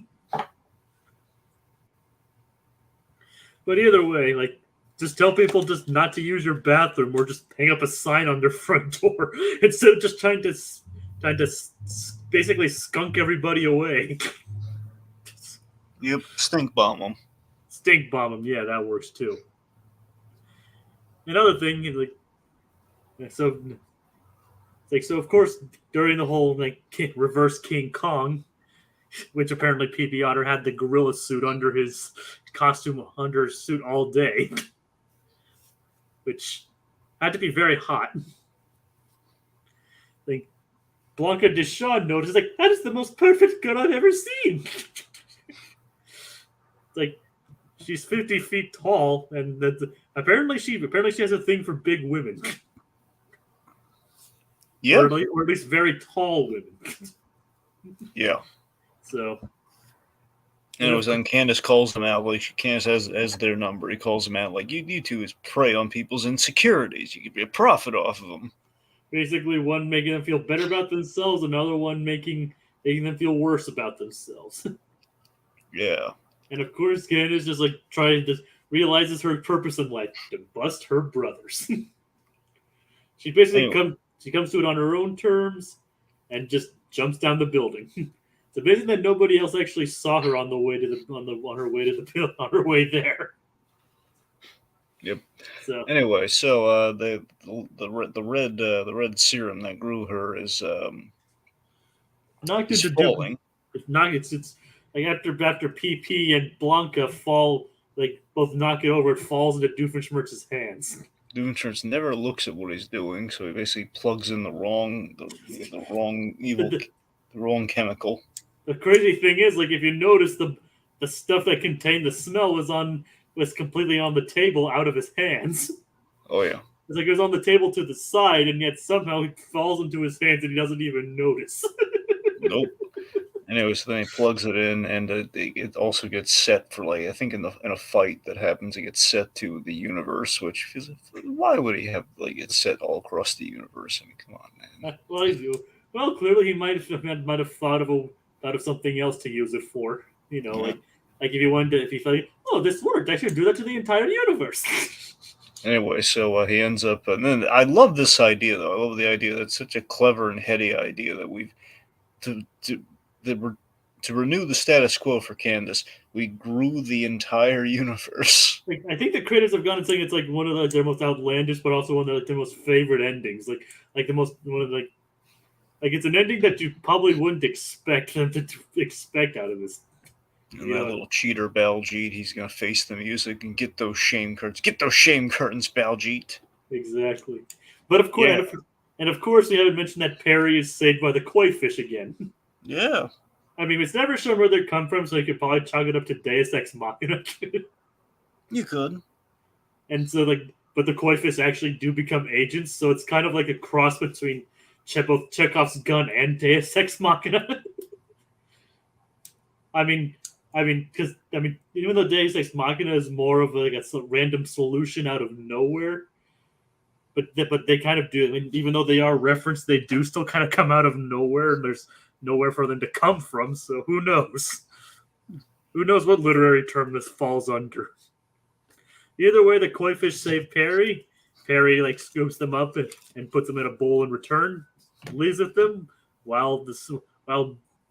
But either way, like just tell people just not to use your bathroom or just hang up a sign on their front door instead of just trying to basically skunk everybody away. Yep, stink bomb them. Stink bomb them, yeah, that works too. Another thing, so of course during the whole like reverse King Kong, which apparently PP Otter had the gorilla suit under his costume under his suit all day, which had to be very hot. Like Blanca Deshawn noticed, like that is the most perfect gun I've ever seen. Like she's 50 feet tall, and apparently she has a thing for big women. Yeah, or at least very tall women. Yeah. So. And it was then Candace calls them out, like Candace has their number. He calls them out like you two is prey on people's insecurities. You could be a profit off of them. Basically, one making them feel better about themselves, another one making them feel worse about themselves. Yeah. And of course, Candace just like realizes her purpose in life to bust her brothers. She basically comes to it on her own terms, and just jumps down the building. It's amazing that nobody else actually saw her on her way there. Yep. So anyway, so the red serum that grew her is knocked into falling. It's like after PP and Blanca fall, like both knock it over, it falls into Doofenshmirtz's hands. Doofenshmirtz never looks at what he's doing, so he basically plugs in the wrong chemical. The crazy thing is, like if you notice, the stuff that contained the smell was completely on the table out of his hands. Oh yeah. It's like it was on the table to the side, and yet somehow it falls into his hands and he doesn't even notice. Nope. Anyway, so then he plugs it in, and it also gets set for like I think in a fight that happens, it gets set to the universe. Which is why would he have like it set all across the universe? I mean, come on, man. Well, clearly he might have thought of something else to use it for. Like if he wanted to, if he thought, oh, this worked, I should do that to the entire universe. Anyway, so he ends up, and then I love this idea though. I love the idea. That's such a clever and heady idea that we've to renew the status quo for Candace. We grew the entire universe. Like, I think the creators have gone and saying it's like one of their most outlandish, but also one of their most favorite endings. Like it's an ending that you probably wouldn't expect them to expect out of this. And that little cheater Baljeet, he's gonna face the music and get those shame curtains. Get those shame curtains, Baljeet. Exactly. But of course, and of course, we haven't mentioned that Perry is saved by the koi fish again. Yeah. I mean, it's never shown where they come from, so you could probably chalk it up to Deus Ex Machina. You could. And so, like, but the koi fish actually do become agents, so it's kind of like a cross between Chekhov's gun and Deus Ex Machina. I mean, because even though Deus Ex Machina is more of like a random solution out of nowhere, but they kind of do. I mean, even though they are referenced, they do still kind of come out of nowhere, and there's nowhere for them to come from. So who knows? Who knows what literary term this falls under? Either way, the koi fish save Perry. Perry like scoops them up and puts them in a bowl in return, leaves with them while the smell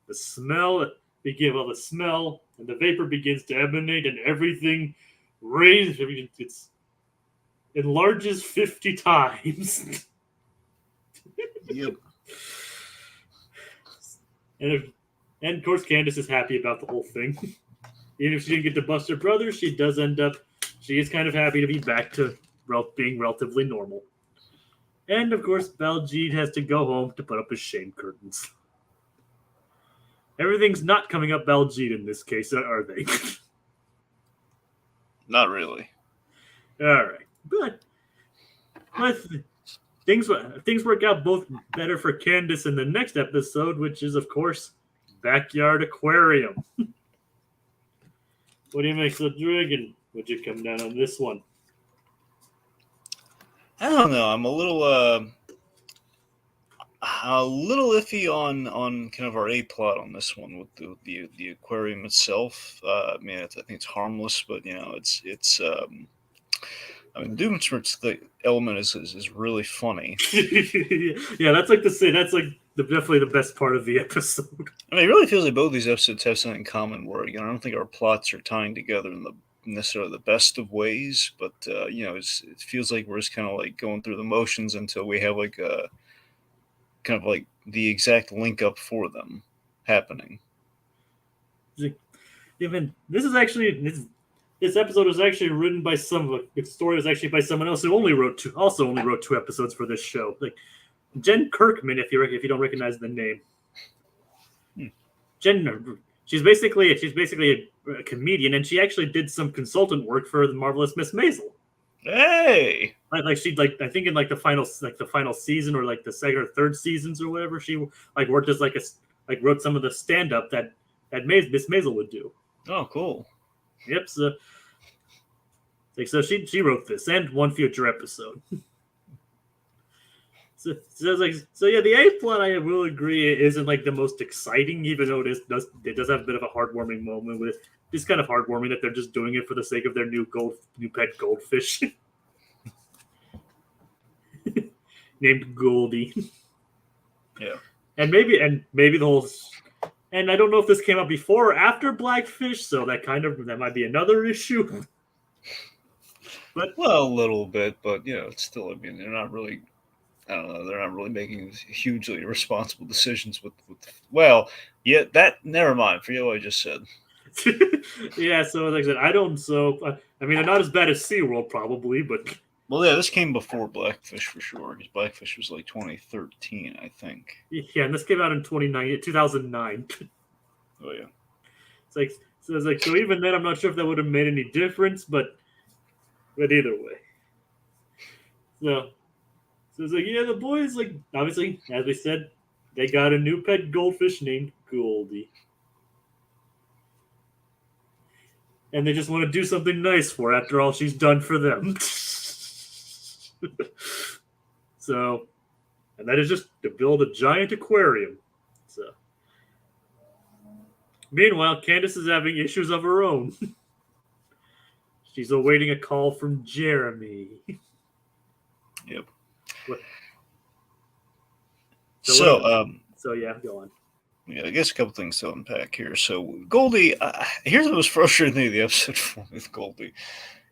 while the smell and the vapor begins to emanate and everything raises. It's enlarges 50 times. Yep. And of course, Candace is happy about the whole thing. Even if she didn't get to bust her brother, she is kind of happy to be back to being relatively normal. And of course, Baljeet has to go home to put up his shame curtains. Everything's not coming up Baljeet in this case, are they? Not really. All right, but things work out both better for Candace in the next episode, which is of course Backyard Aquarium. What do you make, so Dragon? Would you come down on this one? I don't know. I'm a little iffy on kind of our A plot on this one with the aquarium itself. I mean, I think it's harmless, but it's. I mean, Doofenshmirtz, the element is really funny. Yeah, that's definitely the best part of the episode. I mean, it really feels like both these episodes have something in common where, I don't think our plots are tying together in necessarily the best of ways, but, it feels like we're just kind of like going through the motions until we have like a kind of like the exact link up for them happening. Even this episode was actually written by the story was actually by someone else who also only wrote 2 episodes for this show. Like Jen Kirkman, if you don't recognize the name. Jen, she's basically a comedian, and she actually did some consultant work for the Marvelous Miss Maisel. Hey, I think in the final season or like the second or third seasons or whatever, she like worked as wrote some of the stand up that Miss Maisel would do. Oh, cool. Yep. So she wrote this and one future episode. So yeah, the A plot, I will agree, isn't like the most exciting, even though it does have a bit of a heartwarming moment with it. It's kind of heartwarming that they're just doing it for the sake of their new pet goldfish named Goldie. Yeah. And maybe the whole. And I don't know if this came out before or after Blackfish, so that might be another issue. But a little bit, but it's still. I mean, they're not really. I don't know. They're not really making hugely irresponsible decisions with. Well, yeah. Never mind. Forget what I just said. Yeah. So like I said, I don't. So I mean, they're not as bad as SeaWorld probably, but. Well, yeah, this came before Blackfish for sure, because Blackfish was like 2013, I think. Yeah, and this came out in 2009. Oh, yeah. So even then, I'm not sure if that would have made any difference, but either way. So it's like, yeah, the boys, like, obviously, as we said, they got a new pet goldfish named Goldie. And they just want to do something nice for her after all she's done for them. So, and that is just to build a giant aquarium. So, meanwhile, Candace is having issues of her own. She's awaiting a call from Jeremy. Yep. So yeah, go on. Yeah, I guess a couple things to unpack here. So Goldie, here's the most frustrating thing of the episode for me with Goldie.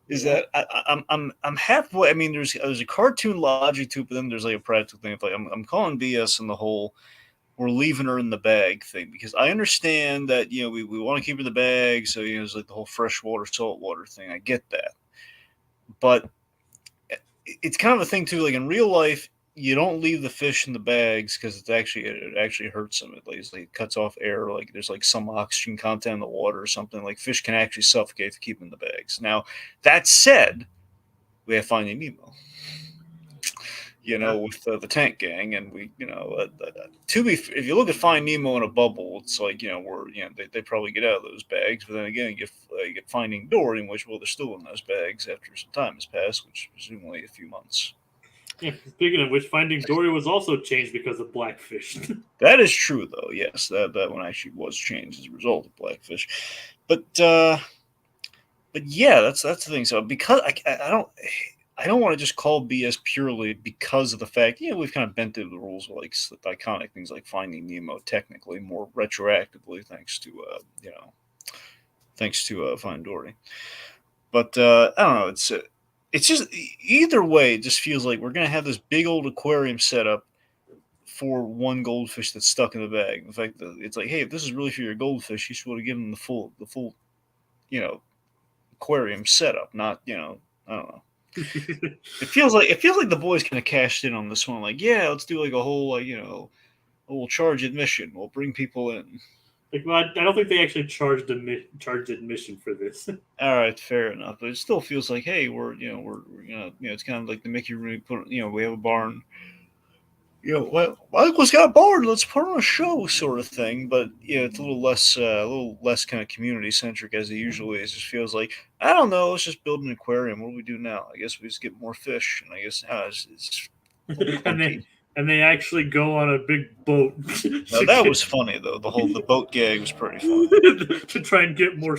Is that I'm halfway. I mean, there's a cartoon logic to it, but then there's like a practical thing. Like I'm calling BS on the whole we're leaving her in the bag thing, because I understand that we want to keep her in the bag, so it's like the whole freshwater saltwater thing. I get that, but it's kind of a thing too. Like in real life, you don't leave the fish in the bags because it actually hurts them. It cuts off air. Like there's like some oxygen content in the water or something. Like fish can actually suffocate if you keep them in the bags. Now that said, we have Finding Nemo. Yeah. With the tank gang, and if you look at Find Nemo in a bubble, it's like they probably get out of those bags, but then again, you get Finding Dory, in which they're still in those bags after some time has passed, which is presumably a few months. Yeah. Speaking of which, Finding Dory was also changed because of Blackfish. That is true, though. Yes, that one actually was changed as a result of Blackfish, but yeah, that's the thing. So because I don't want to just call BS purely because of the fact, we've kind of bent through the rules of like iconic things like Finding Nemo, technically more retroactively, thanks to Find Dory. But I don't know. It's just either way, it just feels like we're gonna have this big old aquarium set up for one goldfish that's stuck in the bag. In fact, it's like, hey, if this is really for your goldfish, you should have given them the full, aquarium setup, not I don't know. It feels like the boys kind of cashed in on this one. Like, yeah, let's do like a whole we'll charge admission. We'll bring people in. Like, well, I don't think they actually charged admission for this. All right, fair enough. But it still feels like, hey, we're it's kind of like the Mickey Rooney put. We have a barn. Well, Michael's got a barn. Let's put on a show, sort of thing. But it's a little less kind of community centric as it usually is. It just feels like, I don't know. Let's just build an aquarium. What do we do now? I guess we just get more fish, and I guess it's and they actually go on a big boat. Now, that was funny though. The boat gag was pretty funny. To try and get more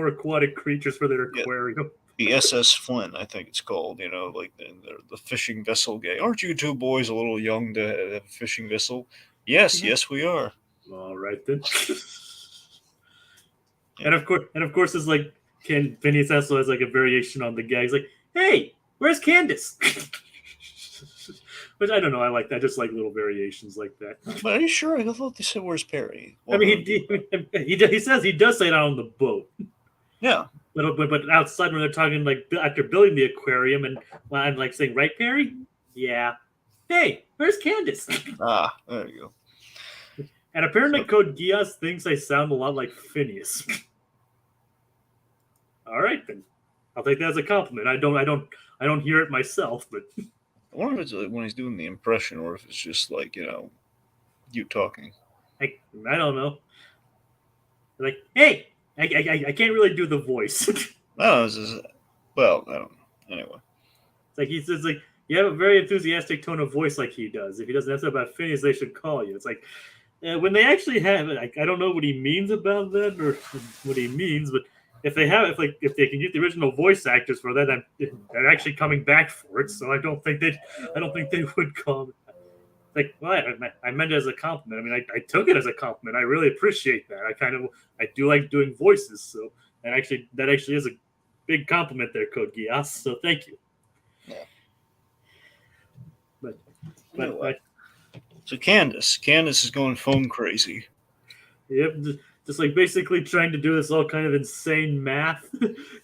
aquatic creatures for their aquarium. The SS Flint, I think it's called, like the fishing vessel gay. Aren't you two boys a little young to have a fishing vessel? Yes, we are. All right then. And of course, it's like Phineas also has like a variation on the gag. He's like, "Hey, where's Candace?" Which I don't know. I like that. I just like little variations like that. But are you sure? I thought they said, "Where's Perry?" I mean, he says he does say it on the boat. Yeah. But outside when they're talking like after building the aquarium and I'm like saying, right, Perry? Yeah. Hey, where's Candace? There you go. And apparently Code Geass thinks I sound a lot like Phineas. All right then. I'll take that as a compliment. I don't hear it myself, but I wonder if it's like when he's doing the impression or if it's just like, you talking. I don't know. Like, hey, I can't really do the voice. No, well, I don't know. Anyway. It's like he says, like, you have a very enthusiastic tone of voice like he does. If he doesn't have something about Phineas, they should call you. It's like, when they actually have it, I don't know what he means about that or what he means, but if they can get the original voice actors for that, they're actually coming back for it. So I don't think they would call me. Like, well, I meant it as a compliment. I mean, I took it as a compliment. I really appreciate that. I do like doing voices, so that actually is a big compliment there, Code Geass. So thank you. Yeah. But so Candace is going phone crazy. Yep, just like basically trying to do this all kind of insane math,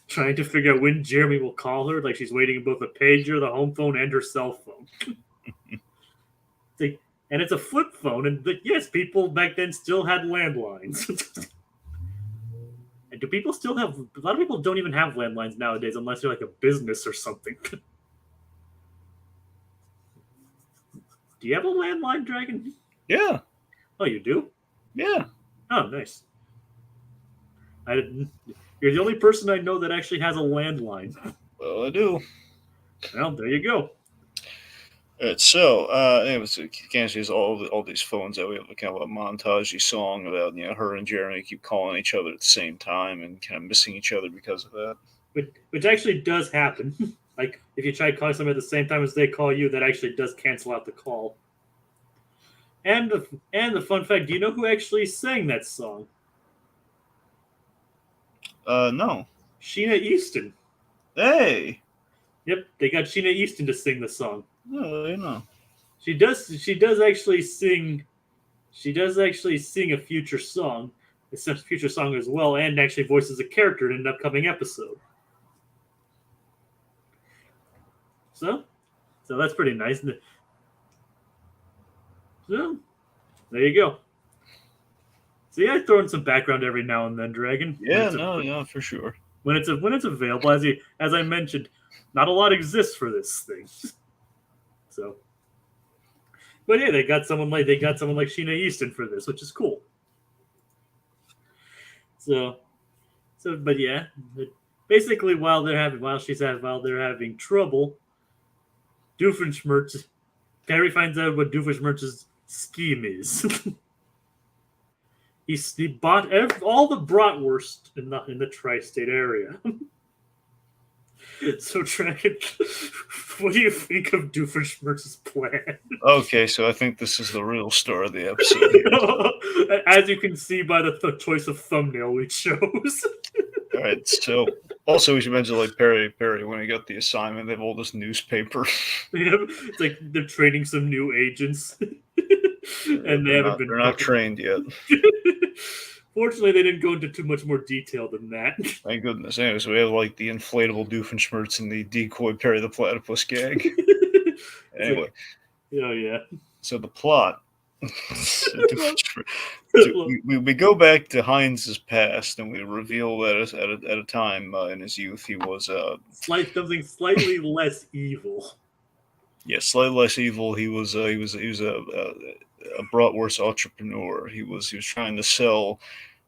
trying to figure out when Jeremy will call her. Like she's waiting in both the pager, the home phone, and her cell phone. And it's a flip phone, and yes, people back then still had landlines. And do people still have? A lot of people don't even have landlines nowadays, unless you're like a business or something. Do you have a landline, Dragon? Yeah. Oh, you do? Yeah. Oh, nice. You're the only person I know that actually has a landline. Well, I do. Well, there you go. All right, so Candace has all these phones that we have kind of a montage song about her and Jeremy keep calling each other at the same time and kind of missing each other because of that. Which actually does happen. Like if you try calling somebody at the same time as they call you, that actually does cancel out the call. And the fun fact: do you know who actually sang that song? No. Sheena Easton. Hey. Yep, they got Sheena Easton to sing the song. No, She does actually sing. She does actually sing a future song as well, and actually voices a character in an upcoming episode. So that's pretty nice. So there you go. See, I throw in some background every now and then, Dragon. Yeah, no, for sure. When it's available, as I mentioned, not a lot exists for this thing. So, but yeah, they got someone like Sheena Easton for this, which is cool. So but yeah, basically while they're having trouble, Doofenshmirtz Perry finds out what Doofenshmirtz's scheme is. he bought all the bratwurst in the tri-state area. So, Dragon, what do you think of Doofenshmirtz's plan? Okay, so I think this is the real star of the episode. As you can see by the choice of thumbnail we chose. All right, so also we should mention like Perry when he got the assignment, they have all this newspaper. It's like they're training some new agents, and they're not trained yet. Fortunately, they didn't go into too much more detail than that. Thank goodness. Anyway, so we have like the inflatable Doofenshmirtz and the decoy Perry the Platypus gag. Anyway. Oh, yeah. So the plot. we go back to Heinz's past and we reveal that at a time in his youth he was something slightly less evil. Yeah, slightly less evil. He was a bratwurst entrepreneur. He was trying to sell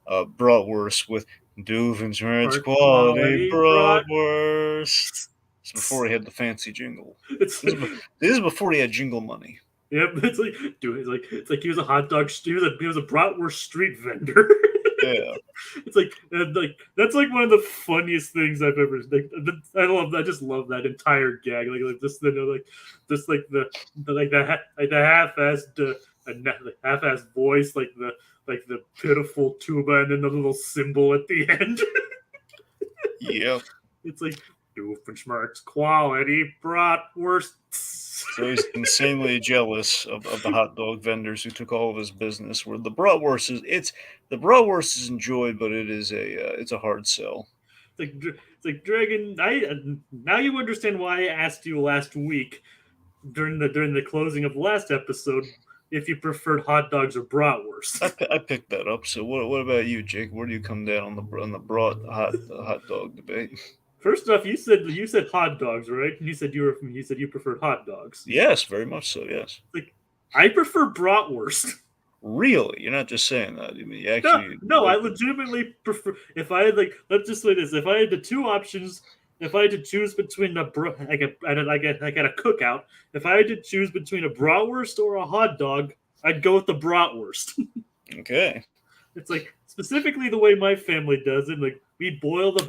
bratwurst with Doofenshmirtz quality bratwurst. It's before he had the fancy jingle. This is before he had jingle money. Yep, it's like he was a hot dog. He was a bratwurst street vendor. Yeah, it's like that's like one of the funniest things I've ever. I just love that entire gag. Like the half-assed voice, like the pitiful tuba, and then the little cymbal at the end. Yep. It's like Doofenshmirtz quality bratwurst. So he's insanely jealous of the hot dog vendors who took all of his business. Where the bratwurst is enjoyed, but it's a hard sell. It's like Dragon. Now you understand why I asked you last week during the closing of the last episode if you preferred hot dogs or bratwurst. I picked that up. So what about you, Jake? Where do you come down on the hot dog debate? First off, you said hot dogs, right? And you said you preferred hot dogs. Yes, very much so. Yes. Like, I prefer bratwurst. Really? You're not just saying that. I mean, you actually. No, I legitimately prefer. If I had let's just say this: if I had the two options, if I had to choose between a cookout, if I had to choose between a bratwurst or a hot dog, I'd go with the bratwurst. Okay. It's like specifically the way my family does it. Like we boil the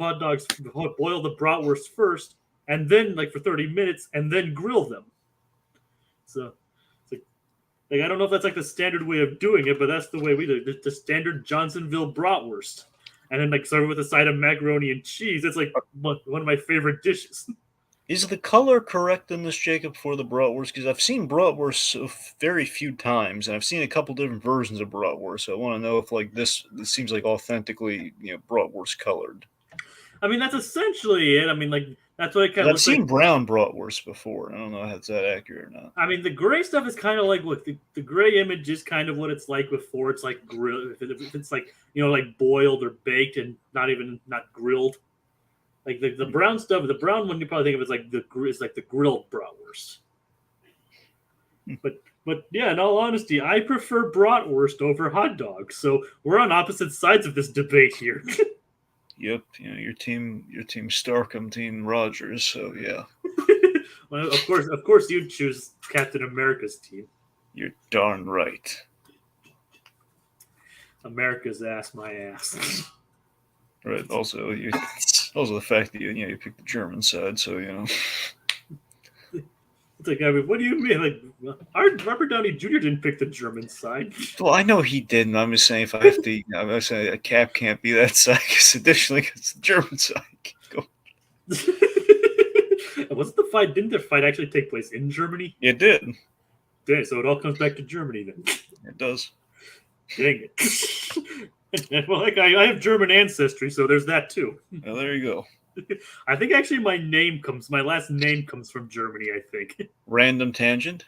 bratwurst first, and then for 30 minutes, and then grill them. So, it's like I don't know if that's the standard way of doing it, but that's the way we do it. The standard Johnsonville bratwurst, and then serve it with a side of macaroni and cheese. It's one of my favorite dishes. Is the color correct in this, Jacob, for the bratwurst? Because I've seen bratwurst very few times, and I've seen a couple different versions of bratwurst. So I want to know if this seems like authentically, bratwurst colored. I mean, that's essentially it. I mean, that's what it kind of. I've seen brown bratwurst before. I don't know if that's that accurate or not. I mean, the gray stuff is kind of the gray image is kind of what it's like before it's grilled. If it's boiled or baked and not grilled. Like the brown stuff, the brown one you probably think of as the grilled bratwurst. But yeah, in all honesty, I prefer bratwurst over hot dogs. So we're on opposite sides of this debate here. Yep, your team Starkham, team Rogers. So yeah. Well, of course, you'd choose Captain America's team. You're darn right. America's ass, my ass. Right. Also, the fact that you picked the German side, so It's like, I mean, what do you mean? Robert Downey Jr. didn't pick the German side. Well, I know he didn't. I'm just saying, if I have to, I'm saying a Cap can't be that side because additionally, it's the German side. Go. Wasn't the fight? Didn't the fight actually take place in Germany? It did. Dang, so it all comes back to Germany then. It does. Dang it. Well, I have German ancestry, so there's that too. Well, there you go. I think actually my last name comes from Germany, I think. Random tangent?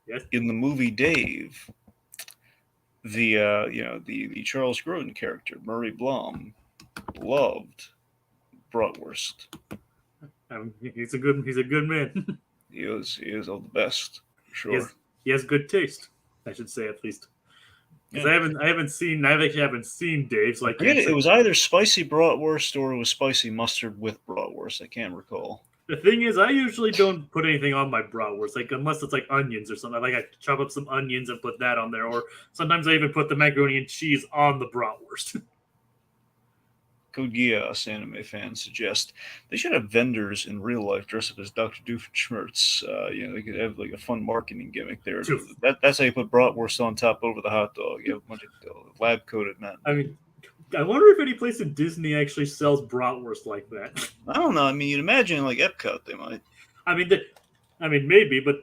Yes. In the movie Dave, the Charles Grodin character, Murray Blom, loved bratwurst. He's a good man. He is of the best, for he sure. has good taste. I should say at least. Because Yeah. I actually haven't seen Dave's. So I can't say. It was either spicy bratwurst or it was spicy mustard with bratwurst. I can't recall. The thing is, I usually don't put anything on my bratwurst, like unless it's like onions or something. Like I chop up some onions and put that on there, or sometimes I even put the macaroni and cheese on the bratwurst. Code Geass anime fans suggest they should have vendors in real life dress up as Dr. Doofenshmirtz. They could have like a fun marketing gimmick there. That's how you put bratwurst on top over the hot dog. You have a bunch of lab coated men. I mean, I wonder if any place in Disney actually sells bratwurst like that. I don't know. I mean, you'd imagine like Epcot they might. I mean, maybe, but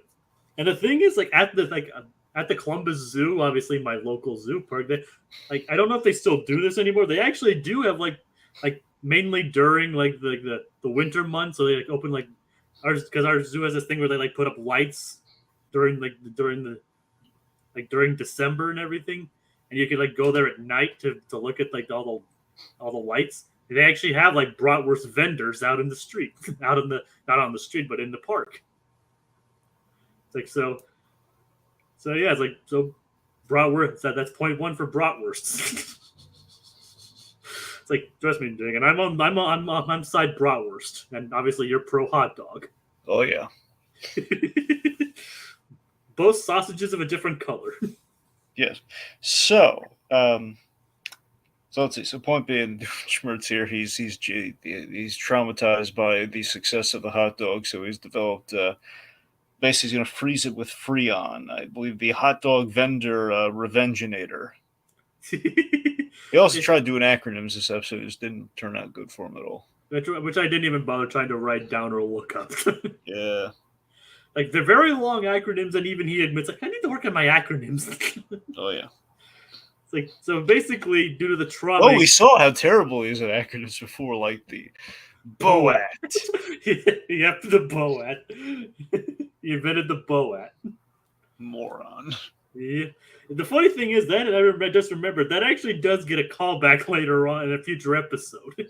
and the thing is, like at the Columbus Zoo, obviously my local zoo park, I don't know if they still do this anymore. They actually do have like mainly during like the winter months, so they like open like ours, because our zoo has this thing where they like put up lights during December and everything, and you can like go there at night to look at like all the lights. They actually have like bratwurst vendors out in the street, not on the street, but in the park. It's like so yeah, it's like so bratwurst. That's point one for bratwurst. It's like, trust me, Jing, and I'm side bratwurst, and obviously you're pro hot dog. Oh yeah. Both sausages of a different color. Yes. So let's see. So point being, Schmertz here, he's traumatized by the success of the hot dog, so he's developed. Basically, he's going to freeze it with Freon. I believe the hot dog vendor Revenge-inator. He also tried doing acronyms this episode. It just didn't turn out good for him at all. Which I didn't even bother trying to write down or look up. Yeah. Like, they're very long acronyms, and even he admits, like, I need to work on my acronyms. Oh, yeah. It's like, so basically, due to the trauma... Oh, we saw how terrible he is at acronyms before, like the BOAT. Yep, the BOAT. He invented the BOAT. Moron. Yeah. The funny thing is that I just remembered that actually does get a callback later on in a future episode.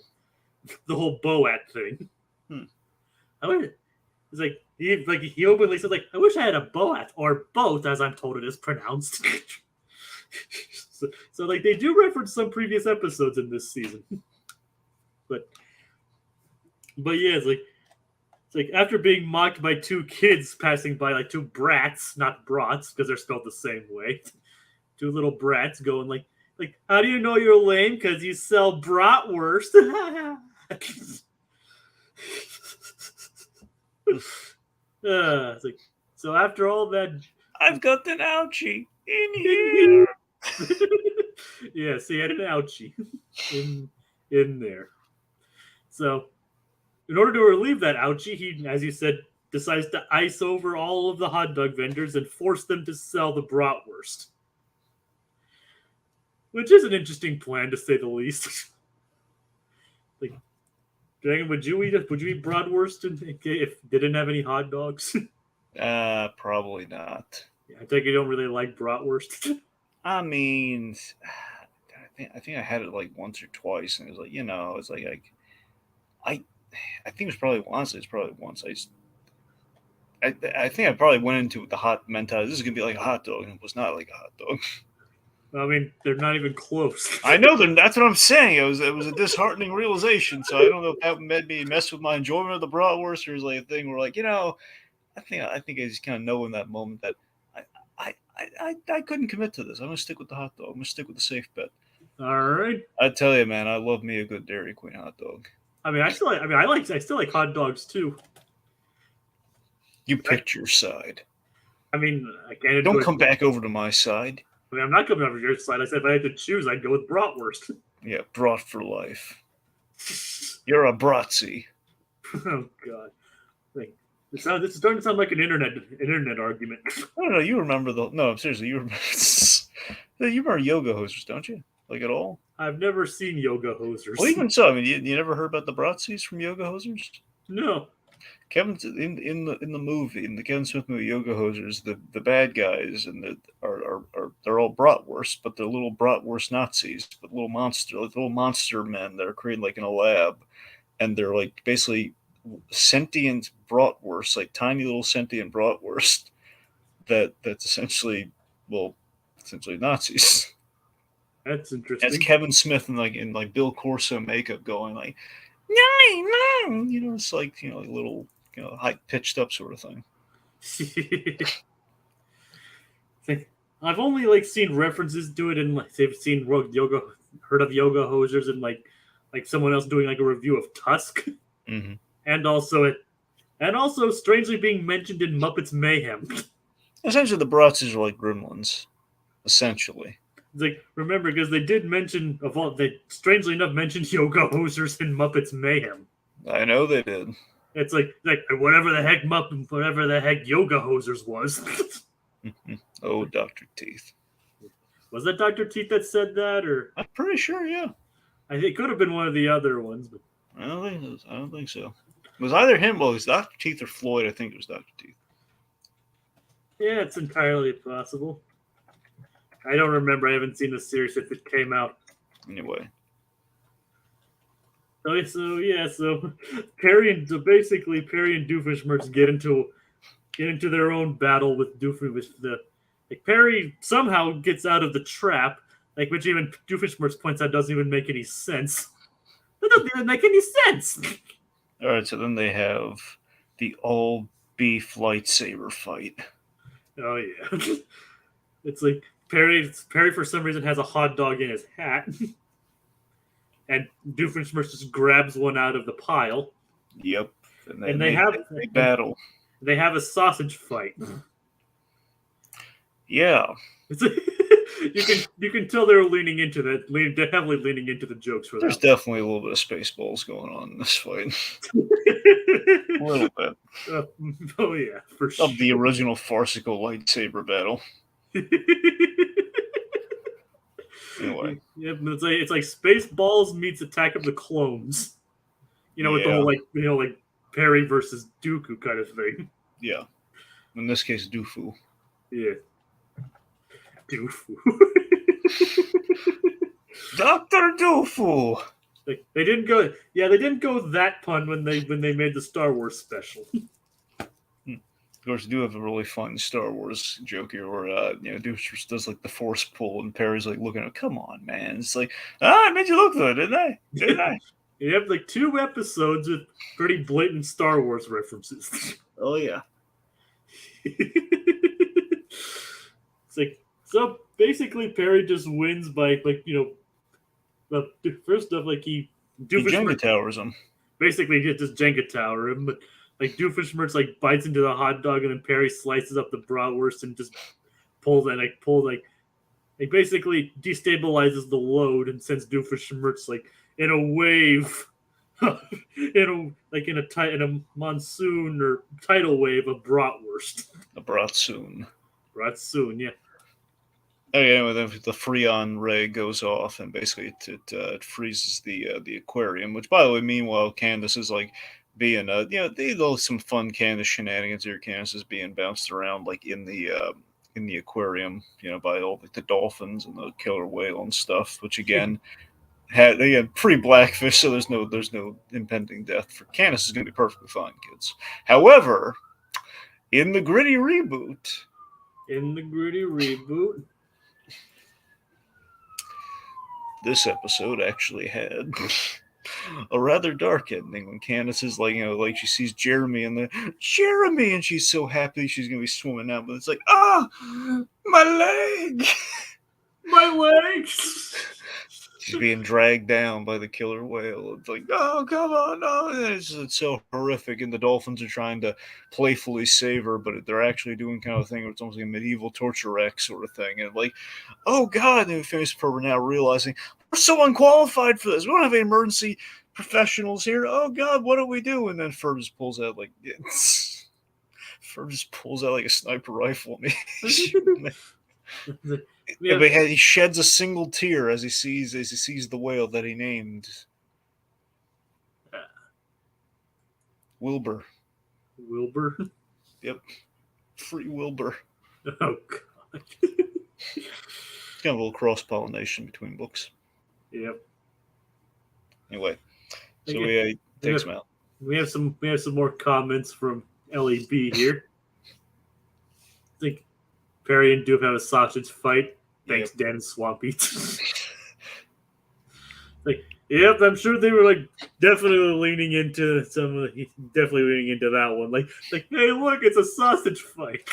The whole BOAT thing. It's like he openly says like, I wish I had a BOAT, or boat as I'm told it is pronounced. so like they do reference some previous episodes in this season. But yeah, it's like after being mocked by two kids passing by, like two brats, not brats, because they're spelled the same way. Two little brats going like, how do you know you're lame? Because you sell bratwurst. It's like, so after all that, I've got an ouchie in here. Yeah, see, I had an ouchie in there. So, in order to relieve that ouchie, he, as you said, decides to ice over all of the hot dog vendors and force them to sell the bratwurst. Which is an interesting plan, to say the least. Like, Dragon, would you eat bratwurst if it didn't have any hot dogs? Probably not. Yeah, I think you don't really like bratwurst. I mean, I think I had it like once or twice, and it was like, it's like I think it's probably once. I think I probably went into it with the hot mentality. This is gonna be like a hot dog, and it was not like a hot dog. I mean, they're not even close. I know them. That's what I'm saying. It was a disheartening realization. So I don't know if that made me mess with my enjoyment of the bratwurst, or is like a thing where like, I think I just kind of know in that moment that I couldn't commit to this. I'm gonna stick with the hot dog. I'm gonna stick with the safe bet. All right. I tell you, man, I love me a good Dairy Queen hot dog. I mean, I still like hot dogs too. You picked your side. I mean, I can't. Don't come back over to my side. I mean, I'm not coming over to your side. I said if I had to choose, I'd go with bratwurst. Yeah, brat for life. You're a bratzy. Oh God. This is starting to sound like an internet argument. I don't know. You remember No, seriously, you remember yoga hosers, don't you? Like at all? I've never seen yoga hosers. Well, even so, I mean, you never heard about the bratsies from yoga hosers? No. Kevin's in the movie, in the Kevin Smith movie, Yoga Hosers, the bad guys and they're all bratwurst, but they're little bratwurst Nazis, but little monster men that are created like in a lab, and they're like basically sentient bratwurst, like tiny little sentient bratwurst that's essentially Nazis. That's That's interesting. Kevin Smith in like Bill Corso makeup going like, no, it's like like little high pitched up sort of thing. I've only like seen references to it in like they've seen heard of Yoga Hosers and like someone else doing like a review of Tusk, Mm-hmm. and also strangely being mentioned in Muppets Mayhem. Essentially, the Bratzes are like gremlins. Essentially, It's like, remember, because they did mention they strangely enough mentioned Yoga Hosers in Muppets Mayhem. I know they did. It's like whatever the heck Yoga Hosers was. Oh, Dr. Teeth. Was that Dr. Teeth that said that, or I'm pretty sure, yeah. I think it could have been one of the other ones, but I don't think so. It was either him, well, it was Dr. Teeth or Floyd. I think it was Dr. Teeth. yeah, it's entirely possible. I don't remember. I haven't seen the series if it came out. Anyway. So Perry and Doofenshmirtz get into their own battle with Perry somehow gets out of the trap, which even Doofenshmirtz points out doesn't even make any sense. That doesn't even make any sense. All right, so then they have the all beef lightsaber fight. Oh yeah, it's like Perry for some reason has a hot dog in his hat, and Doofenshmirtz just grabs one out of the pile. Yep, and they have a battle. They have a sausage fight. Yeah, you can tell they're leaning into that. They're heavily leaning into the jokes for that. There's definitely a little bit of Spaceballs going on in this fight. A little bit. Oh yeah, for sure. Of the original farcical lightsaber battle. Anyway, yeah, it's like Spaceballs meets Attack of the Clones. With the whole like Perry versus Dooku kind of thing. Yeah, in this case, Doofu. Yeah, Doofu. Dr. Doofu. They didn't go. Yeah, they didn't go that pun when they made the Star Wars special. Of course, you do have a really fun Star Wars joke here where, Doofus does like the force pull and Perry's like looking at, come on, man. It's like, I made you look good, didn't I? Didn't I? You have like 2 episodes with pretty blatant Star Wars references. Oh, yeah. It's like, so basically Perry just wins by first off, he Jenga towers him. Basically, he just Jenga tower him, but Doofenshmirtz bites into the hot dog and then Perry slices up the bratwurst and just basically destabilizes the load and sends Doofenshmirtz in a wave, in a monsoon or tidal wave of bratwurst. A bratsoon. Bratsoon, yeah. Okay, anyway, then the Freon ray goes off and basically it freezes the aquarium. Which, by the way, meanwhile, Candace is being some fun Candace shenanigans here. Candace is being bounced around in the aquarium, by all the dolphins and the killer whale and stuff. Which again had pretty blackfish, so there's no impending death for Candace. Is going to be perfectly fine, kids. However, in the gritty reboot, this episode actually had a rather dark ending when Candace is she sees Jeremy and and she's so happy she's gonna be swimming out, but it's my leg, my legs. She's being dragged down by the killer whale. It's like, oh, come on, no. It's so horrific, and the dolphins are trying to playfully save her, but they're actually doing kind of a thing where it's almost like a medieval torture rack sort of thing. And oh, God, and Phineas and Ferb are now realizing, we're so unqualified for this. We don't have any emergency professionals here. Oh, God, what do we do? And then Ferb just pulls out, a sniper rifle. Yeah, but he sheds a single tear as he sees the whale that he named Wilbur. Wilbur. Yep. Free Wilbur. Oh God. It's kind of a little cross-pollination between books. Yep. Anyway, so Okay. we takes him out. We have some more comments from LEB here. I think Perry and Doof have a sausage fight. Thanks, Yep. Dan and Swampy. Like, yep, I'm sure they were like definitely leaning into that one. Like, hey, look, it's a sausage fight.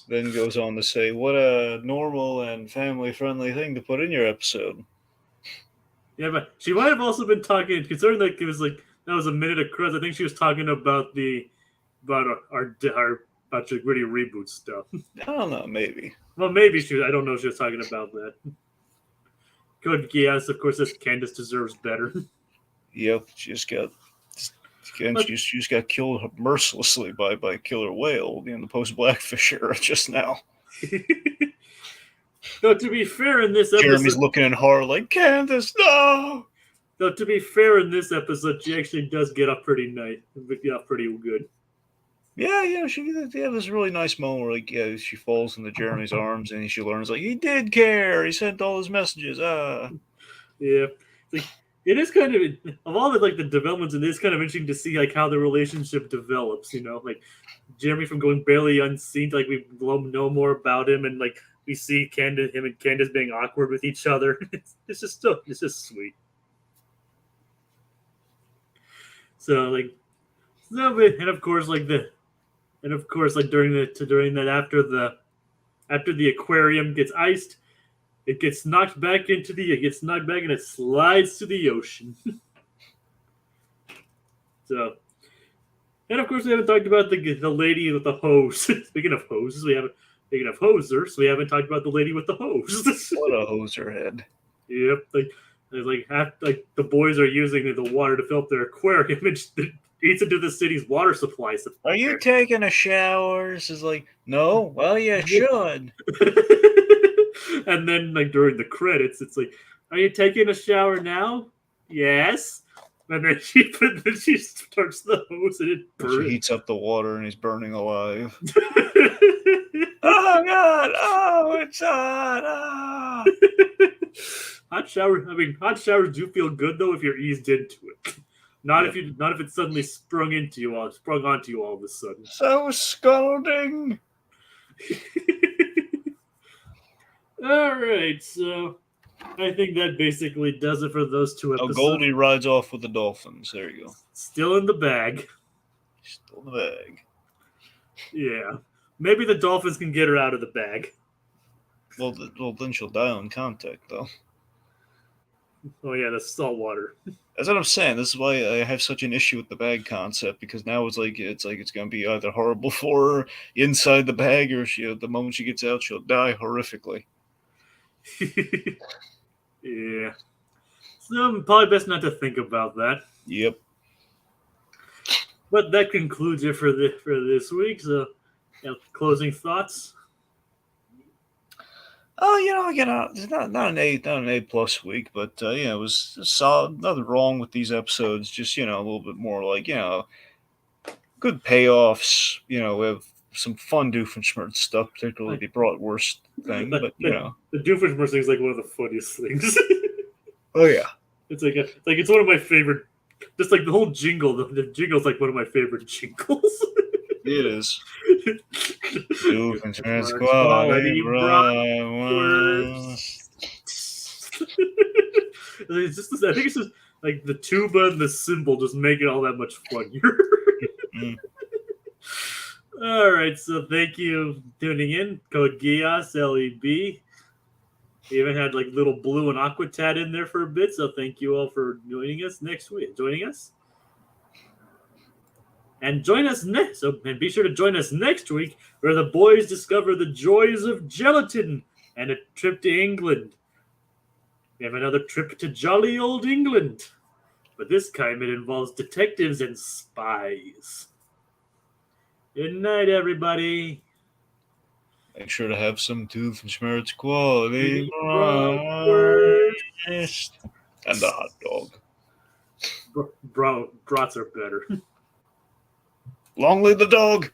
Then goes on to say, what a normal and family-friendly thing to put in your episode. Yeah, but she might have also been talking, considering like it was like that was a minute of cruz. I think she was talking about our gritty reboot stuff. I don't know, maybe. Well, maybe she. I don't know if she was talking about that. Good guess. Of course, this Candace deserves better. Yep, she just got killed mercilessly by killer whale in the post-Blackfish era just now. Though to be fair, in this episode, Jeremy's looking in horror like, Candace, no! Though to be fair, in this episode, she actually does get up pretty nice, get up pretty good. Yeah, she had this really nice moment where, like, yeah, she falls into Jeremy's arms and she learns, like, he did care. He sent all his messages. Yeah, like it is kind of all the like the developments, and it's kind of interesting to see like how the relationship develops. You know, like Jeremy from going barely unseen to like we know more about him, and like we see him and Candace being awkward with each other. It's just sweet. So like, and of course like during that after the aquarium gets iced, it gets knocked back and it slides to the ocean. So, and of course we haven't talked about the lady with the hose. Speaking of hoses, speaking of hosers, we haven't talked about the lady with the hose. What a hoser head. Yep, like the boys are using the water to fill up their aquarium, and it eats into the city's water supply. Are you taking a shower? This is like, no. Well, you should. And then, like during the credits, it's like, "Are you taking a shower now?" Yes. And then she starts the hose and it burns. She heats up the water and he's burning alive. Oh God! Oh, it's hot! Oh. Hot showers do feel good though if you're eased into it. Not if it suddenly sprung onto you all of a sudden. So scalding. All right, so I think that basically does it for those two episodes. Oh, Goldie rides off with the dolphins. There you go. Still in the bag. Still in the bag. Yeah. Maybe the dolphins can get her out of the bag. Well, then she'll die on contact, though. Oh, yeah, that's salt water. That's what I'm saying. This is why I have such an issue with the bag concept, because now it's going to be either horrible for her inside the bag, or the moment she gets out, she'll die horrifically. Yeah. So probably best not to think about that. Yep. But that concludes it for this week. So, closing thoughts. Oh, it's not an A plus week, but it was solid. Nothing wrong with these episodes. Just a little bit more like good payoffs. We have some fun Doofenshmirtz stuff, particularly the bratwurst thing. But the Doofenshmirtz thing is like one of the funniest things. Oh yeah, it's one of my favorite. Just like the whole jingle, the jingle's like one of my favorite jingles. It is. Doofenshmirtz quality bratwurst. I think it's just like the tuba and the cymbal just make it all that much funnier. All right, so thank you for tuning in. Code GIAS LEB. We even had like little blue and aquatat in there for a bit, so thank you all for joining us next week. And join us next. And be sure to join us next week, where the boys discover the joys of gelatin and a trip to England. We have another trip to jolly old England, but this time it involves detectives and spies. Good night, everybody. Make sure to have some Doofenshmirtz quality bratwurst and a hot dog. Brats are better. Long live the dog!